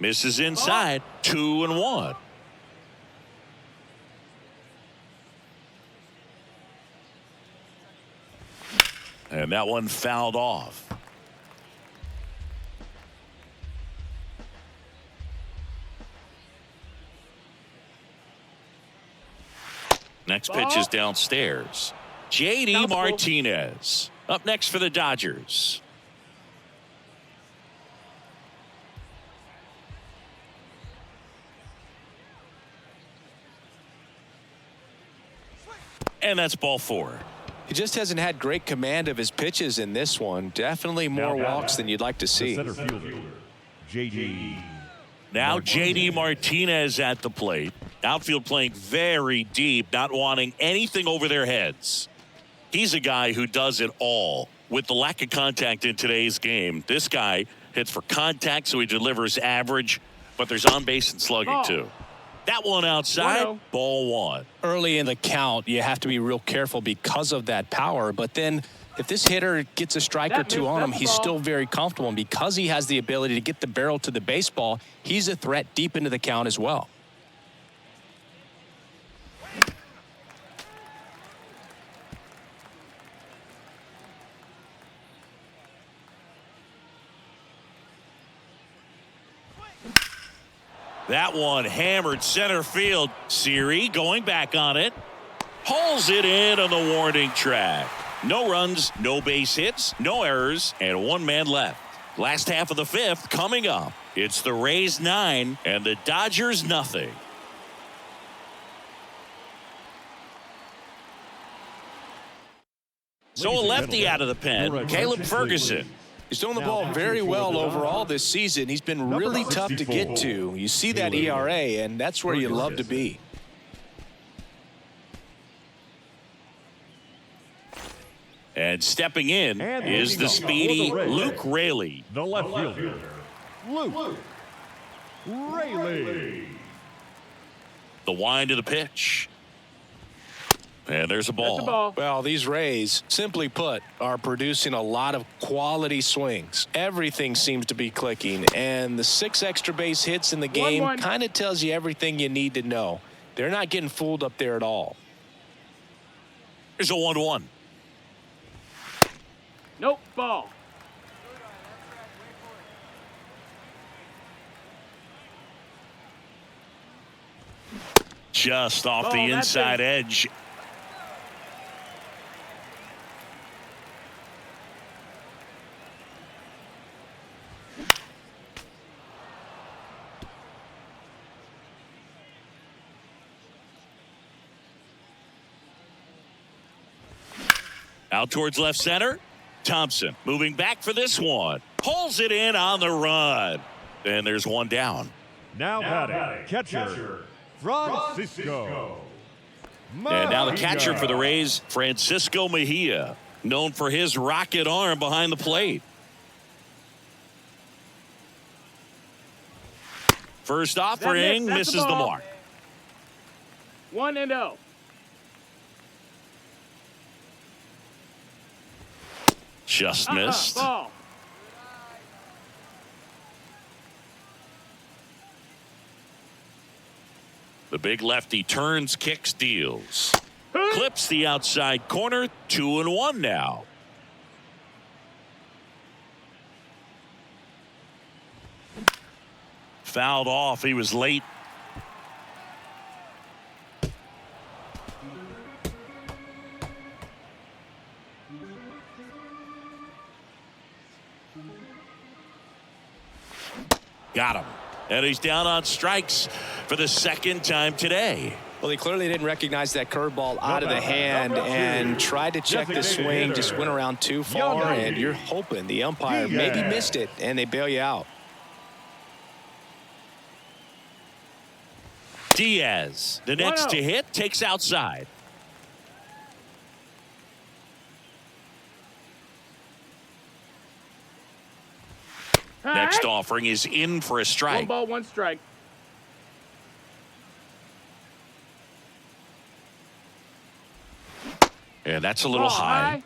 Misses inside. 2-1. And that one fouled off. Next pitch is downstairs. J.D. Martinez up next for the Dodgers. And that's ball 4. He just hasn't had great command of his pitches in this one. Definitely more walks than you'd like to see. Center fielder, J.D. Now J.D. Martinez at the plate. Outfield playing very deep, not wanting anything over their heads. He's a guy who does it all. With the lack of contact in today's game, this guy hits for contact, so he delivers average, but there's on base and slugging too. That one outside, ball 1. Early in the count, you have to be real careful because of that power. But then if this hitter gets a strike or 2 on him, he's still very comfortable. And because he has the ability to get the barrel to the baseball, he's a threat deep into the count as well. That one hammered center field. Siri going back on it. Hauls it in on the warning track. No runs, no base hits, no errors, and 1 man left. Last half of the 5th coming up. It's the Rays 9 and the Dodgers nothing. So a lefty out of the pen, Caleb Ferguson. He's doing the ball very well overall this season. He's been really tough to get to. You see that ERA, and that's where you love to be. And stepping in And is the leading off speedy for the Rays, Luke Raley. The left fielder, Luke Raley. The wind of the pitch. And there's a That's ball. the ball. Well, these Rays, simply put, are producing a lot of quality swings. Everything seems to be clicking, and the 6 extra base hits in the game 1-1. kind of tells you everything you need to know. They're not getting fooled up there at all. Here's a 1-1. Nope, ball. Just off Oh, the that's inside it. edge. Out towards left center. Thompson moving back for this one. Pulls it in on the run. And there's one down. Now batting, catcher, Francisco. And now the Mejia. catcher for the Rays, Francisco Mejia, known for his rocket arm behind the plate. First offering That's misses the the ball. mark. 1-0. Just missed. Ball. The big lefty turns, kicks, deals. Clips the outside corner. 2-1 now. Fouled off. He was late. Got him. And he's down on strikes for the second time today. Well, he clearly didn't recognize that curveball out of the hand and tried to check the swing, just went around too far, and you're hoping the umpire maybe missed it, and they bail you out. Diaz, the next 1-0. to hit, takes outside. Next offering is in for a 1 strike. ball, 1 strike. And that's a little Ball high.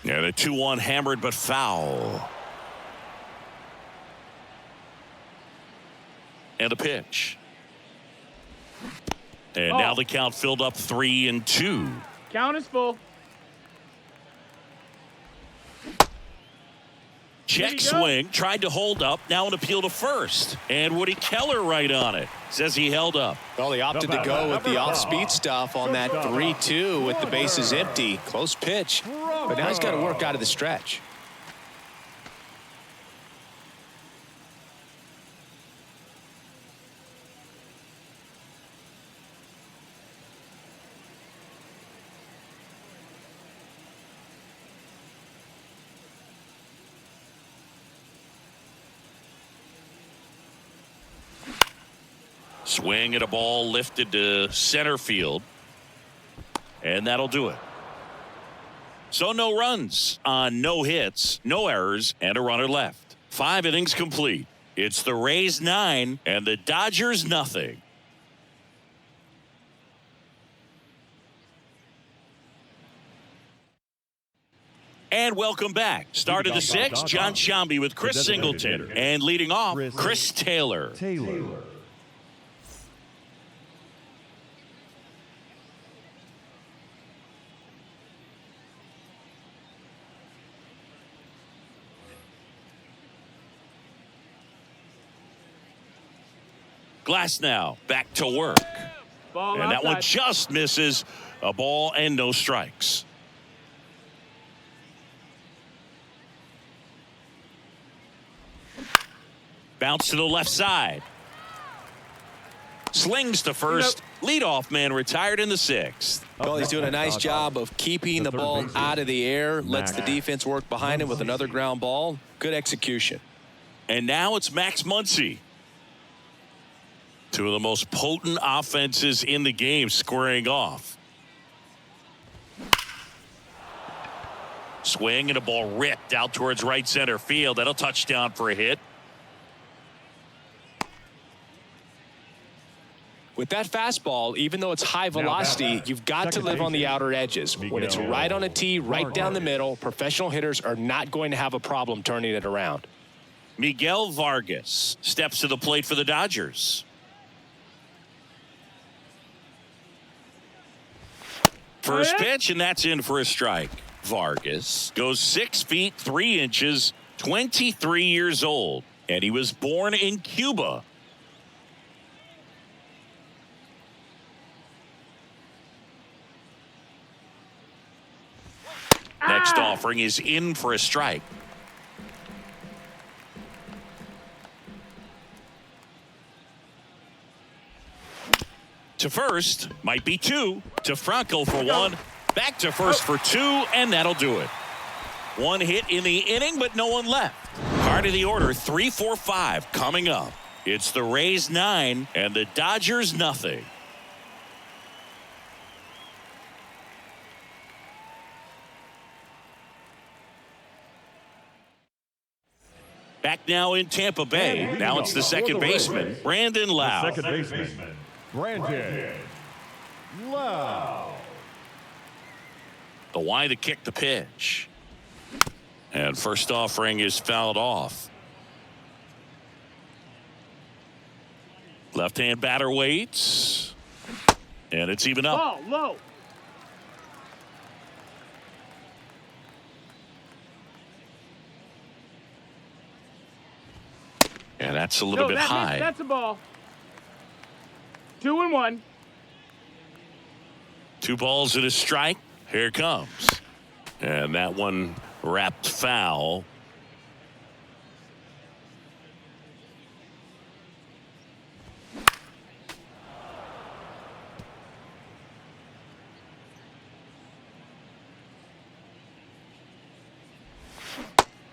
And a 2-1 hammered but foul. And a pitch. And now the count filled up 3-2. Count is full. Check Did he go? swing, tried to hold up, now an appeal to first. And Woody Keller right on it. Says he held up. Well, he opted to go with the off-speed stuff on that 3-2 with the bases empty. Close pitch, but now he's got to work out of the stretch. Swing at a ball lifted to center field. And that'll do it. So no runs on no hits, no errors, and a runner left. 5 innings complete. It's the Rays 9 and the Dodgers nothing. And welcome back. Start of the 6th, John Shambi with Chris Singleton. And leading off, Chris Taylor. Glass now back to work. Ball And that one outside. just misses. A ball and no strikes. Bounce to the left side. Slings to first. Leadoff man retired in the 6th. Well, he's doing a nice job of keeping the ball out of the air. Lets the defense work behind him with another ground ball. Good execution. And now it's Max Muncy. Two of the most potent offenses in the game squaring off. Swing and a ball ripped out towards right center field. That'll touchdown for a hit. With that fastball, even though it's high velocity, you've got to live on the outer edges. When it's right on a tee, right down the middle, professional hitters are not going to have a problem turning it around. Miguel Vargas steps to the plate for the Dodgers. First pitch, and that's in for a strike. Vargas goes 6 feet 3 inches, 23 years old, and he was born in Cuba. Next offering is in for a strike. To first, might be 2. To Franco for 1. Back to first for 2, and that'll do it. 1 hit in the inning, but no one left. Part of the order, 3, 4, 5 coming up. It's the Rays 9 and the Dodgers nothing. Back now in Tampa Bay. Now it's the second baseman, Brandon Lau. Second baseman, Brandon Lau. The why to kick the pitch. And first offering is fouled off. Left-hand batter waits. And it's even up. Ball low. And that's a little bit high. That's a ball. 2-1. 2 balls and a strike. Here it comes. And that one wrapped foul.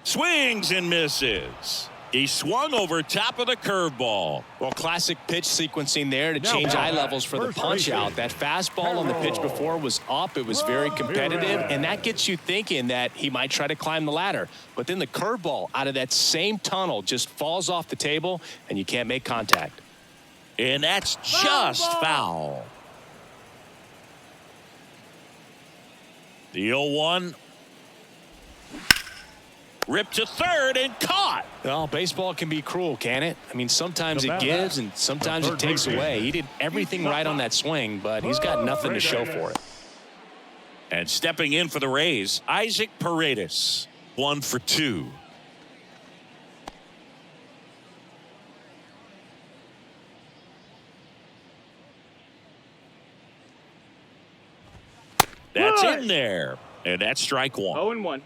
Swings and misses. He swung over top of the curveball. Well, classic pitch sequencing there to change eye levels for the punch out. That fastball on the pitch before was up. It was very competitive, and that gets you thinking that he might try to climb the ladder. But then the curveball out of that same tunnel just falls off the table, and you can't make contact. And that's just foul. The 0-1. Ripped to third and caught. Well, baseball can be cruel, can it? I mean, sometimes it gives and sometimes it takes away. He did everything right on that swing, but he's got nothing to show for it. And stepping in for the Rays, Isaac Paredes, 1 for 2. That's in there. And that's strike 1. 0-1.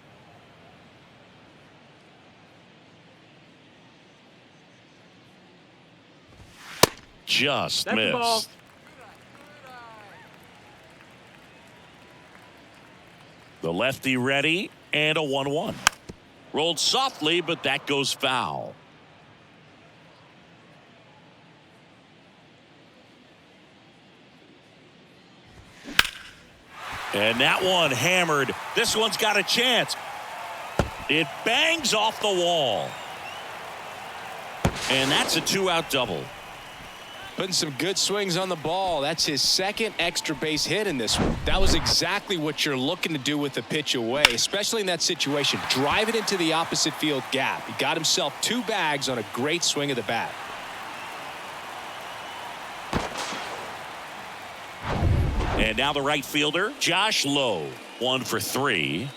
Just That's the ball. missed. The lefty ready and a 1-1. Rolled softly, but that goes foul. And that one hammered. This one's got a chance. It bangs off the wall. And that's a 2-out double. Putting some good swings on the ball. That's his second extra base hit in this one. That was exactly what you're looking to do with the pitch away, especially in that situation. Drive it into the opposite field gap. He got himself 2 bags on a great swing of the bat. And now the right fielder, Josh Lowe, 1 for 3.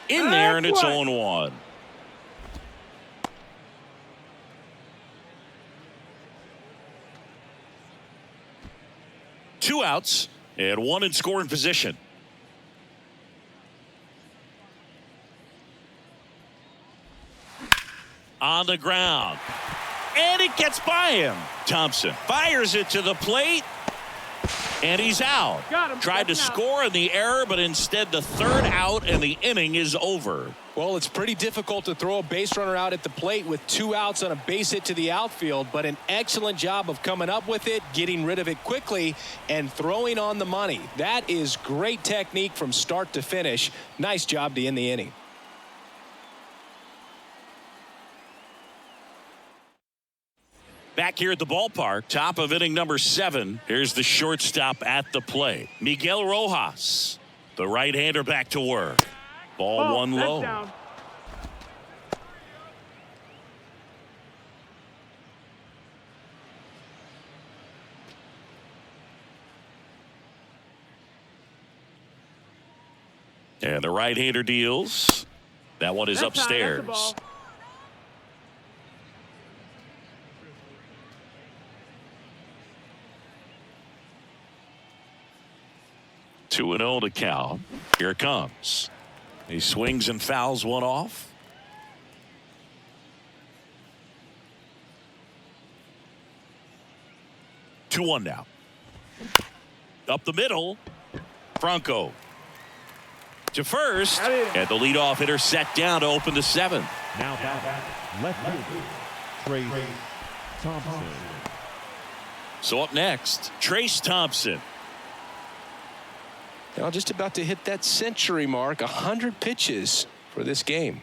In there, and it's 0-1. Two outs and 1 in scoring position. On the ground. And it gets by him. Thompson fires it to the plate. And he's out. Got him. Tried to score in the error, but instead the third out, and the inning is over. Well, it's pretty difficult to throw a base runner out at the plate with 2 outs on a base hit to the outfield, but an excellent job of coming up with it, getting rid of it quickly, and throwing on the money. That is great technique from start to finish. Nice job to end the inning. Back here at the ballpark, top of inning number 7. Here's the shortstop at the plate. Miguel Rojas, the right-hander, back to work. Ball one that's low. down. And the right-hander deals. That one is That's high, upstairs. that's the ball. 2-0 to count. Here it comes. He swings and fouls one off. 2-1 now. Up the middle. Franco to first. And the leadoff hitter set down to open the 7th. Now back, left fielder, Trace Thompson. So up next, Trace Thompson. Now just about to hit that century mark, 100 pitches for this game.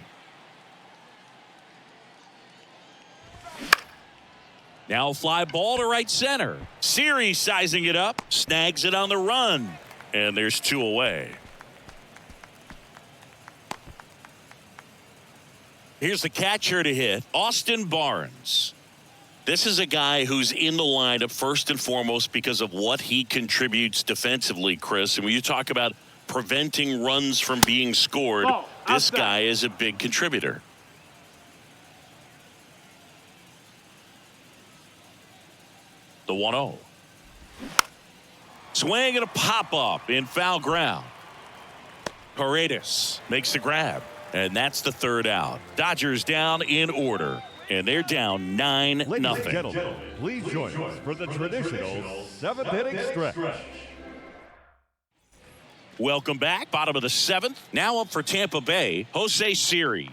Now fly ball to right center. Series sizing it up, snags it on the run, and there's 2 away. Here's the catcher to hit, Austin Barnes. This is a guy who's in the lineup first and foremost because of what he contributes defensively, Chris. And when you talk about preventing runs from being scored, this guy is a big contributor. The 1-0. Swing and a pop-up in foul ground. Paredes makes the grab, and that's the 3rd out. Dodgers down in order. And they're down 9-0. Ladies and gentlemen, please join us for the traditional 7th inning stretch. Welcome back. Bottom of the 7th. Now up for Tampa Bay, Jose Siri.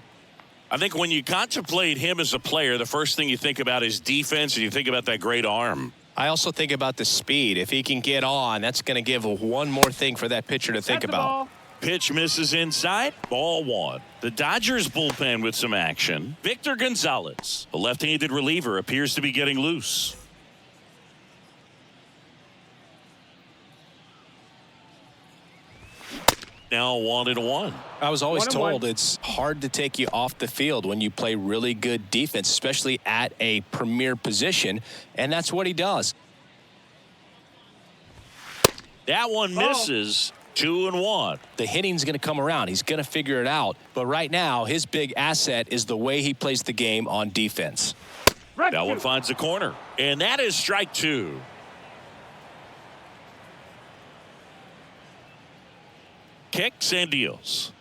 I think when you contemplate him as a player, the first thing you think about is defense, and you think about that great arm. I also think about the speed. If he can get on, that's going to give one more thing for that pitcher to think about. Pitch misses inside. Ball 1. The Dodgers bullpen with some action. Victor Gonzalez, a left-handed reliever, appears to be getting loose. Now 1-1. I was always 1-1. told it's hard to take you off the field when you play really good defense, especially at a premier position, and that's what he does. That one misses. 2-1. The hitting's going to come around. He's going to figure it out. But right now, his big asset is the way he plays the game on defense. That one finds the corner. And that is strike 2. Kicks and deals.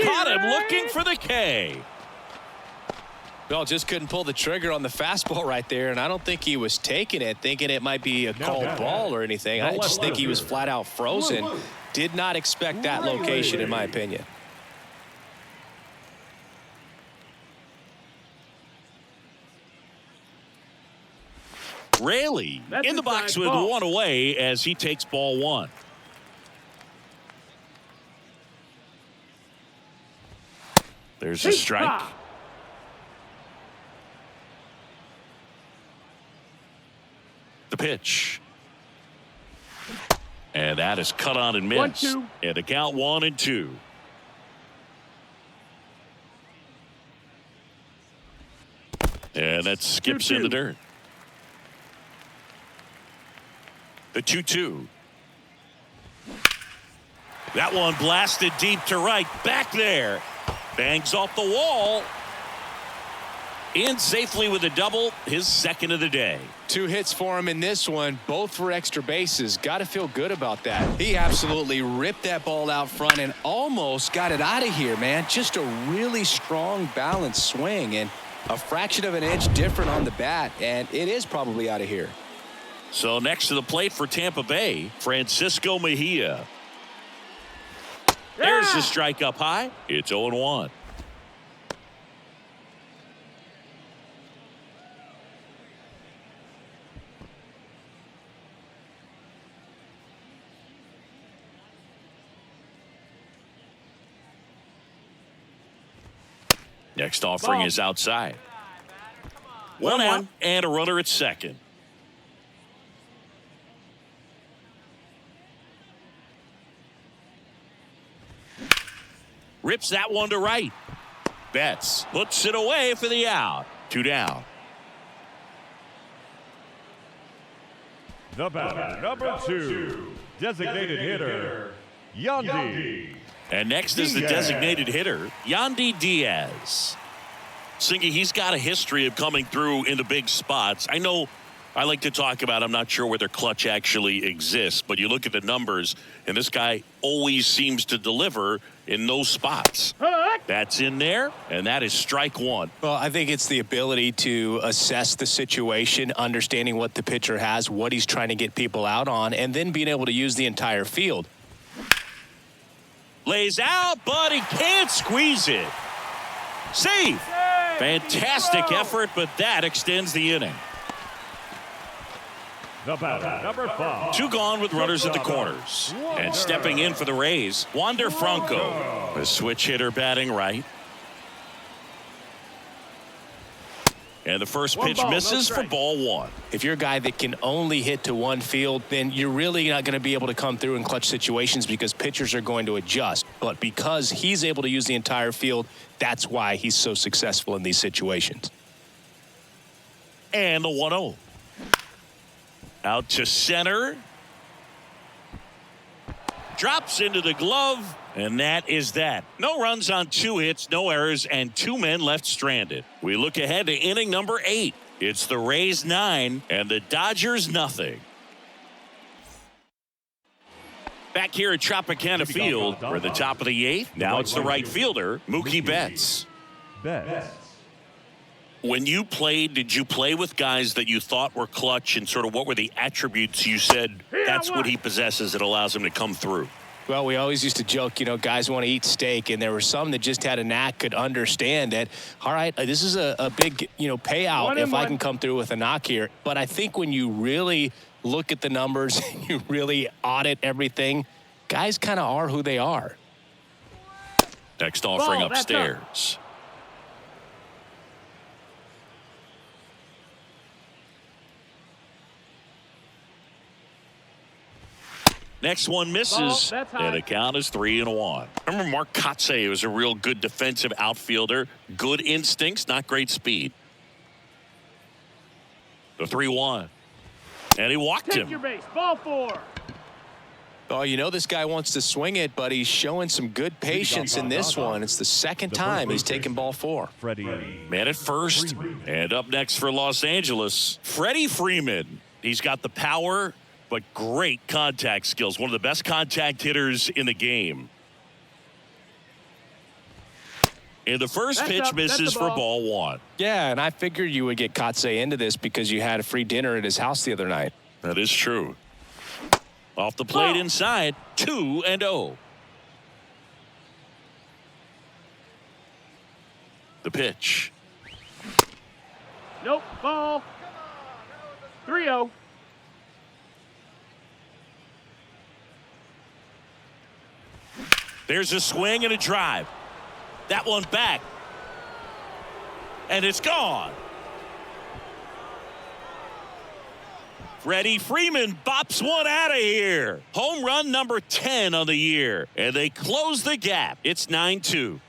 Caught him looking for the K. Well, just couldn't pull the trigger on the fastball right there, and I don't think he was taking it, thinking it might be a called ball or anything. I just think he was flat out frozen. Did not expect that location, in my opinion. Raley in the box with 1 away as he takes ball 1. There's a strike. The pitch. And that is cut on and missed. 1-2. And the count 1-2. And that skips 2-2. in the dirt. The 2-2. That one blasted deep to right. Back there. Bangs off the wall. In safely with a double, his 2nd of the day. 2 hits for him in this one, both for extra bases. Got to feel good about that. He absolutely ripped that ball out front and almost got it out of here, man. Just a really strong, balanced swing and a fraction of an inch different on the bat, and it is probably out of here. So next to the plate for Tampa Bay, Francisco Mejia. There's the strike up high. It's 0-1. Next offering is outside. 1 out and a runner at second. Rips that one to right. Betts puts it away for the out. 2 down. The batter, number 2, designated hitter, Yandy. And next is the designated hitter, Yandy Diaz. Singy, he's got a history of coming through in the big spots. I know I like to talk about, I'm not sure whether clutch actually exists, but you look at the numbers, and this guy always seems to deliver in those spots. That's in there, and that is strike 1. Well, I think it's the ability to assess the situation, understanding what the pitcher has, what he's trying to get people out on, and then being able to use the entire field. Lays out, but he can't squeeze it. Save. Fantastic effort, but that extends the inning. The batter, number 5. 2 gone with runners at the corners. And stepping in for the Rays, Wander Franco. A switch hitter batting right. And the first pitch misses for ball 1. If you're a guy that can only hit to one field, then you're really not going to be able to come through in clutch situations because pitchers are going to adjust. But because he's able to use the entire field, that's why he's so successful in these situations. And the 1-0. Out to center. Drops into the glove. And that is that. No runs on 2 hits, no errors, and 2 men left stranded. We look ahead to inning number 8. It's the Rays 9 and the Dodgers nothing. Back here at Tropicana Field for the top of the 8th. Now it's the right fielder, Mookie Betts. When you played, did you play with guys that you thought were clutch, and sort of what were the attributes you said that's what he possesses that allows him to come through? Well, we always used to joke, guys want to eat steak, and there were some that just had a knack, could understand that, all right, this is a big, payout if I can come through with a knock here. But I think when you really look at the numbers, you really audit everything, guys kind of are who they are. Next offering upstairs. Next one misses, and the count is 3-1. Remember Mark Kotsay was a real good defensive outfielder. Good instincts, not great speed. The 3-1. And he walked him. Take your base. Ball 4. Oh, this guy wants to swing it, but he's showing some good patience in this one. It's the second time he's taken ball 4. Man at first. And up next for Los Angeles, Freddie Freeman. He's got the power, but great contact skills. One of the best contact hitters in the game. And the first pitch misses for ball 1. Yeah, and I figured you would get Kotsay into this because you had a free dinner at his house the other night. That is true. Off the plate inside, 2-0. The pitch. Nope. Ball. 3-0. There's a swing and a drive. That one back. And it's gone. Freddie Freeman bops one out of here. Home run number 10 on the year. And they close the gap. It's 9-2.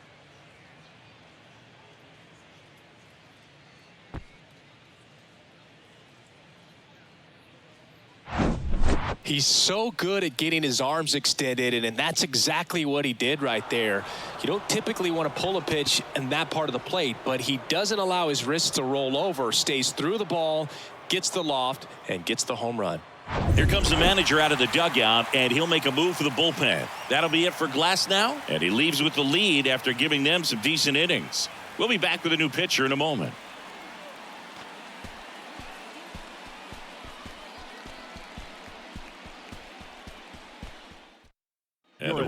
He's so good at getting his arms extended, and that's exactly what he did right there. You don't typically want to pull a pitch in that part of the plate, but he doesn't allow his wrists to roll over, stays through the ball, gets the loft, and gets the home run. Here comes the manager out of the dugout, and he'll make a move for the bullpen. That'll be it for Glasnow, and he leaves with the lead after giving them some decent innings. We'll be back with a new pitcher in a moment.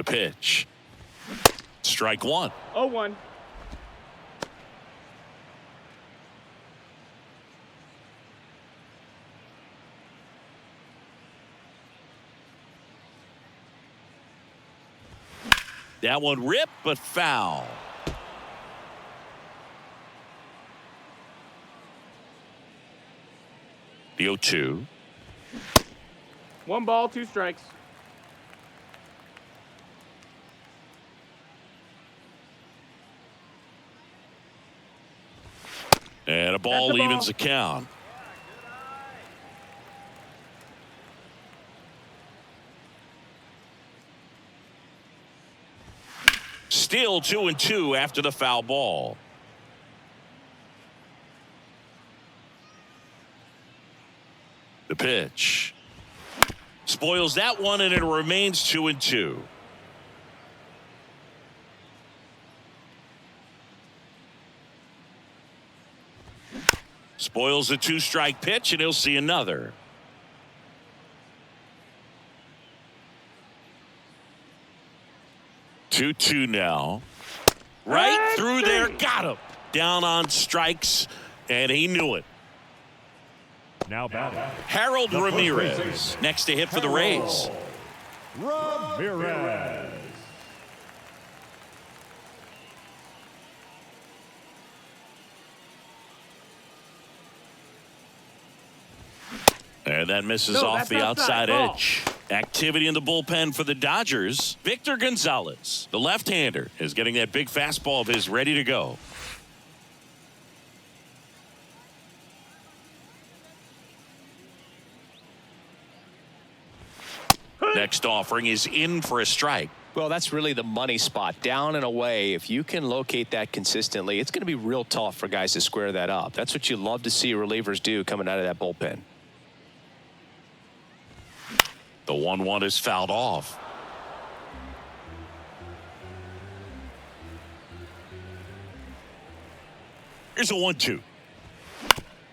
The pitch. Strike one. 0-1. That one ripped, but foul. The 0-2. 1 ball, 2 strikes. And a ball evens the count. Still 2-2 after the foul ball. The pitch. Spoils that one, and it remains 2-2. Spoils the 2-strike pitch, and he'll see another. Two now. Right through there. Got him. Down on strikes, and he knew it. Now batting. Harold Ramirez next to hit for the Rays. Ramirez. And that misses off the outside edge. Activity in the bullpen for the Dodgers. Victor Gonzalez, the left-hander, is getting that big fastball of his ready to go. Next offering is in for a strike. Well, that's really the money spot. Down and away. If you can locate that consistently, it's going to be real tough for guys to square that up. That's what you love to see relievers do coming out of that bullpen. The 1-1 is fouled off. Here's a 1-2.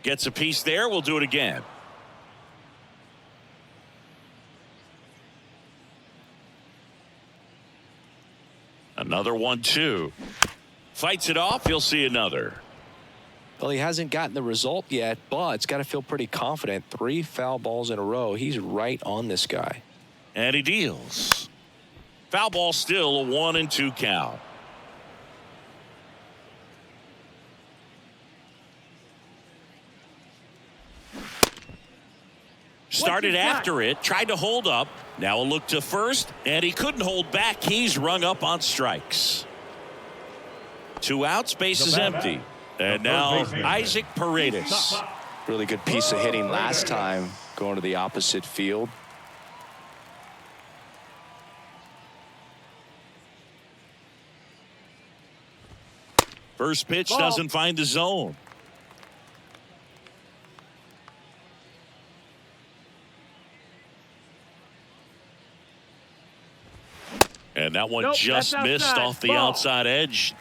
Gets a piece there. We'll do it again. Another 1-2. Fights it off. You'll see another. Well, he hasn't gotten the result yet, but it's got to feel pretty confident. 3 foul balls in a row. He's right on this guy. And he deals. Foul ball, still a 1-2 count. Started after it, tried to hold up. Now a look to first, and he couldn't hold back. He's rung up on strikes. 2 outs, base is empty. And now Isaac Paredes. Really good piece of hitting last time, going to the opposite field. First pitch doesn't find the zone. And that one just missed off the outside edge.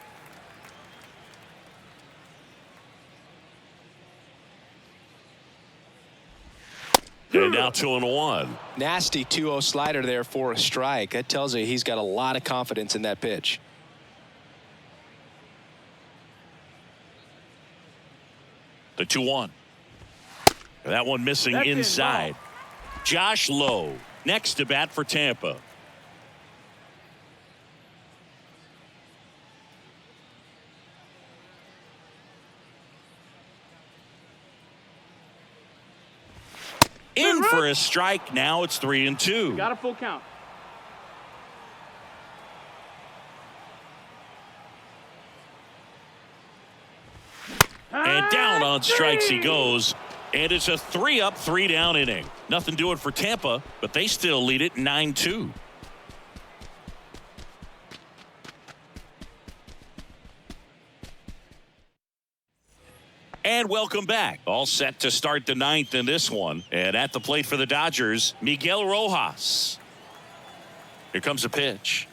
And now 2-1. Nasty 2-0 slider there for a strike. That tells you he's got a lot of confidence in that pitch. The 2-1. That one missing inside. Josh Lowe next to bat for Tampa. In for a strike. Now it's 3-2. Got a full count. And down on strikes he goes. And it's a 3-up, 3-down inning. Nothing doing for Tampa, but they still lead it 9-2. And welcome back. All set to start the 9th in this one. And at the plate for the Dodgers, Miguel Rojas. Here comes a pitch.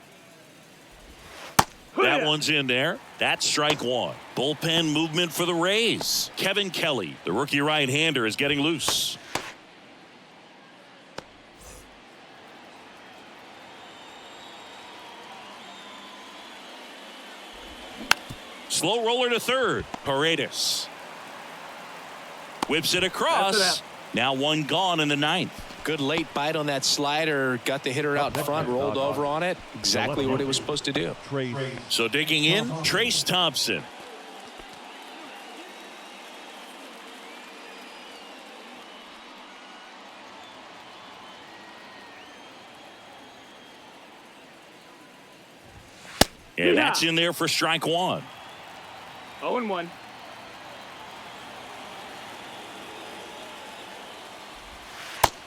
That one's in there. That's strike 1. Bullpen movement for the Rays. Kevin Kelly, the rookie right-hander, is getting loose. Slow roller to third. Paredes whips it across. Now one gone in the ninth. Good late bite on that slider. Got the hitter out in front, rolled over on it. Exactly what he was supposed to do. So digging in, Trace Thompson. And that's in there for strike one. 0-1.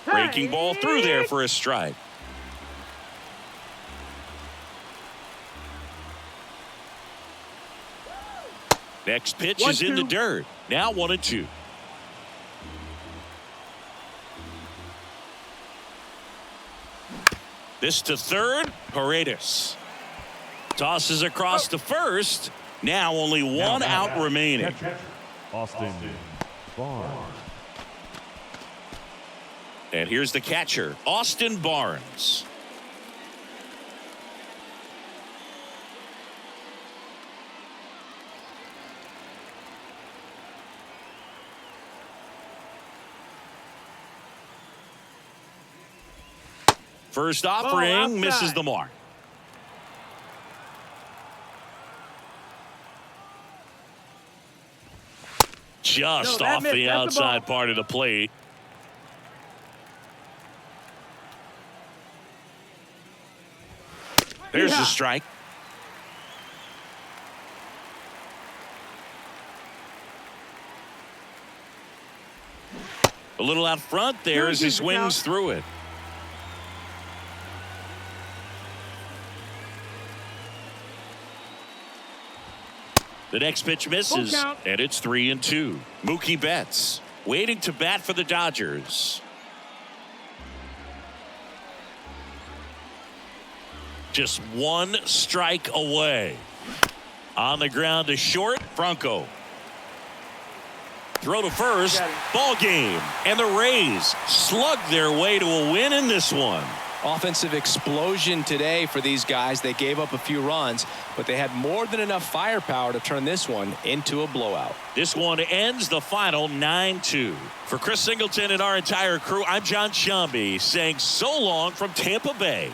Breaking ball through there for a strike. Next pitch is in the dirt. Now 1-2. This to third. Paredes tosses across to first. Now only one out remaining. Austin Barnes. And here's the catcher, Austin Barnes. First offering misses the mark. Just off the outside part of the plate. There's the strike. A little out front there as he swings through it. The next pitch misses, and it's 3-2. Mookie Betts waiting to bat for the Dodgers. Just one strike away. On the ground to short, Franco. Throw to first, ball game. And the Rays slug their way to a win in this one. Offensive explosion today for these guys. They gave up a few runs, but they had more than enough firepower to turn this one into a blowout. This one ends the final 9-2. For Chris Singleton and our entire crew, I'm John Shambi saying so long from Tampa Bay.